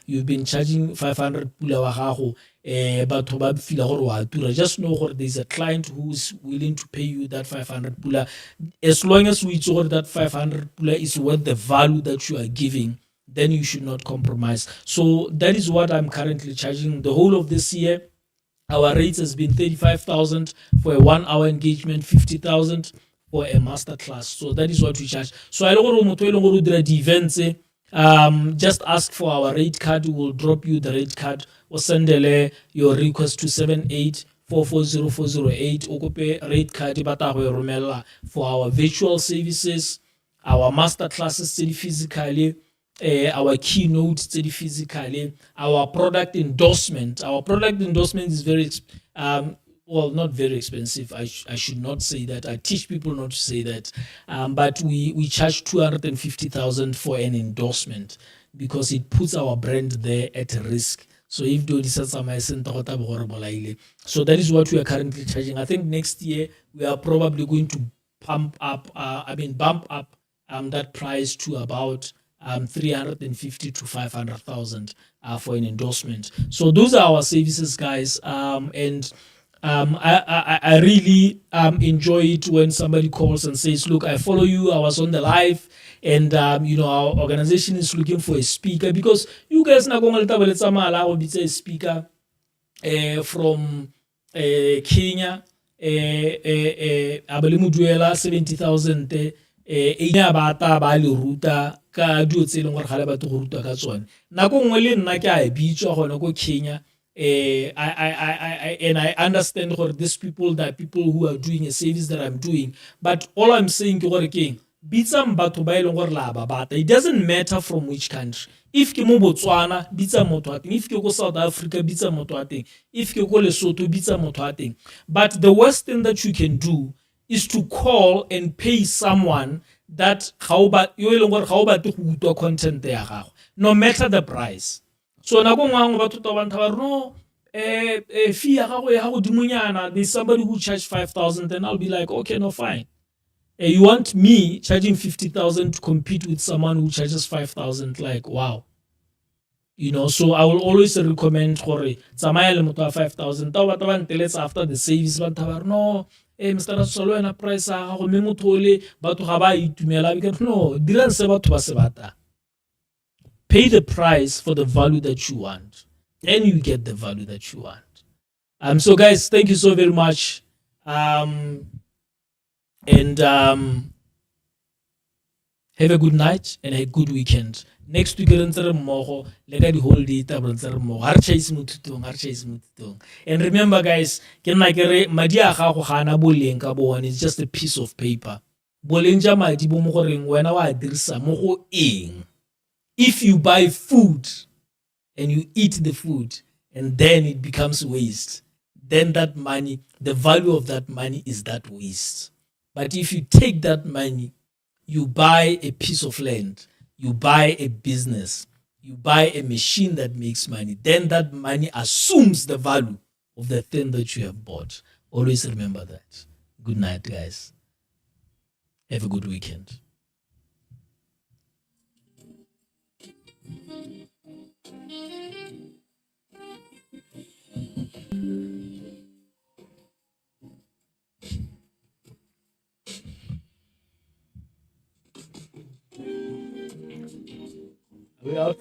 you've been charging 500 pula wa gago, but just know there's a client who's willing to pay you that 500 pula. As long as we saw that 500 pula is worth the value that you are giving, then you should not compromise. So that is what I'm currently charging the whole of this year. Our rates has been 35,000 for a 1 hour engagement, 50,000 for a master class. So that is what we charge. So I don't the events. Just ask for our rate card. We will drop you the rate card or send your request to 78440408. Okope rate card for our virtual services, our master classes physically, our keynote physically, our product endorsement. Our product endorsement is very not very expensive. I should not say that. I teach people not to say that. But we charge 250,000 for an endorsement because it puts our brand there at risk. So if do this, so that is what we are currently charging. I think next year we are probably going to bump up that price to about 350 to 500,000 for an endorsement. So those are our services, guys. And I really enjoy it when somebody calls and says, look, I follow you, I was on the live, and our organization is looking for a speaker, because you guys are going to be a speaker from Kenya, abalimuduela 70,000 bata ba le ruta ka dio tse leng gore ga le batho go ruta ka tsone. Nako nngwe le nna ke a bitswa gone ko Kenya. I understand that these people, that are people who are doing a service that I'm doing, but all I'm saying is it doesn't matter from which country. If ke mo Botswana, bitsa motho a teng. If ke go South Africa, bitsa motho a teng. If ke go Lesotho, bitsa motho a teng. But the worst thing that you can do is to call and pay someone that content there, no matter the price. So nako ngwe batho ta bantha ba no fee ya gago ya go dimonyana, there's somebody who charge 5,000, then I'll be like, okay, no, fine. You want me charging 50,000 to compete with someone who charges 5,000? Like, wow. So I will always recommend gore tsamaya le motho wa 5,000. Ta ba nteletsa after the service ba ntha no Mr. Solo ena price a gago me motho le batho ga ba itumela, because no, dira se batho ba se bata. Pay the price for the value that you want, and you get the value that you want. So guys, thank you so very much. Um, and have a good night and a good weekend. Next week, re ntse re mmogo le ka di-holiday taba re ntse re mmogo. Ha re chase mo thutong, ha re chase mo thutong. And remember guys, ke nna ke re madi a gago ga ana boleng ka bone, it's just a piece of paper. Boleng ja madi bo mo goreng wena wa dirisa mo go eng. If you buy food and you eat the food and then it becomes waste, then that money, the value of that money is that waste. But if you take that money, you buy a piece of land, you buy a business, you buy a machine that makes money, then that money assumes the value of the thing that you have bought. Always remember that. Good night, guys. Have a good weekend. Are we out?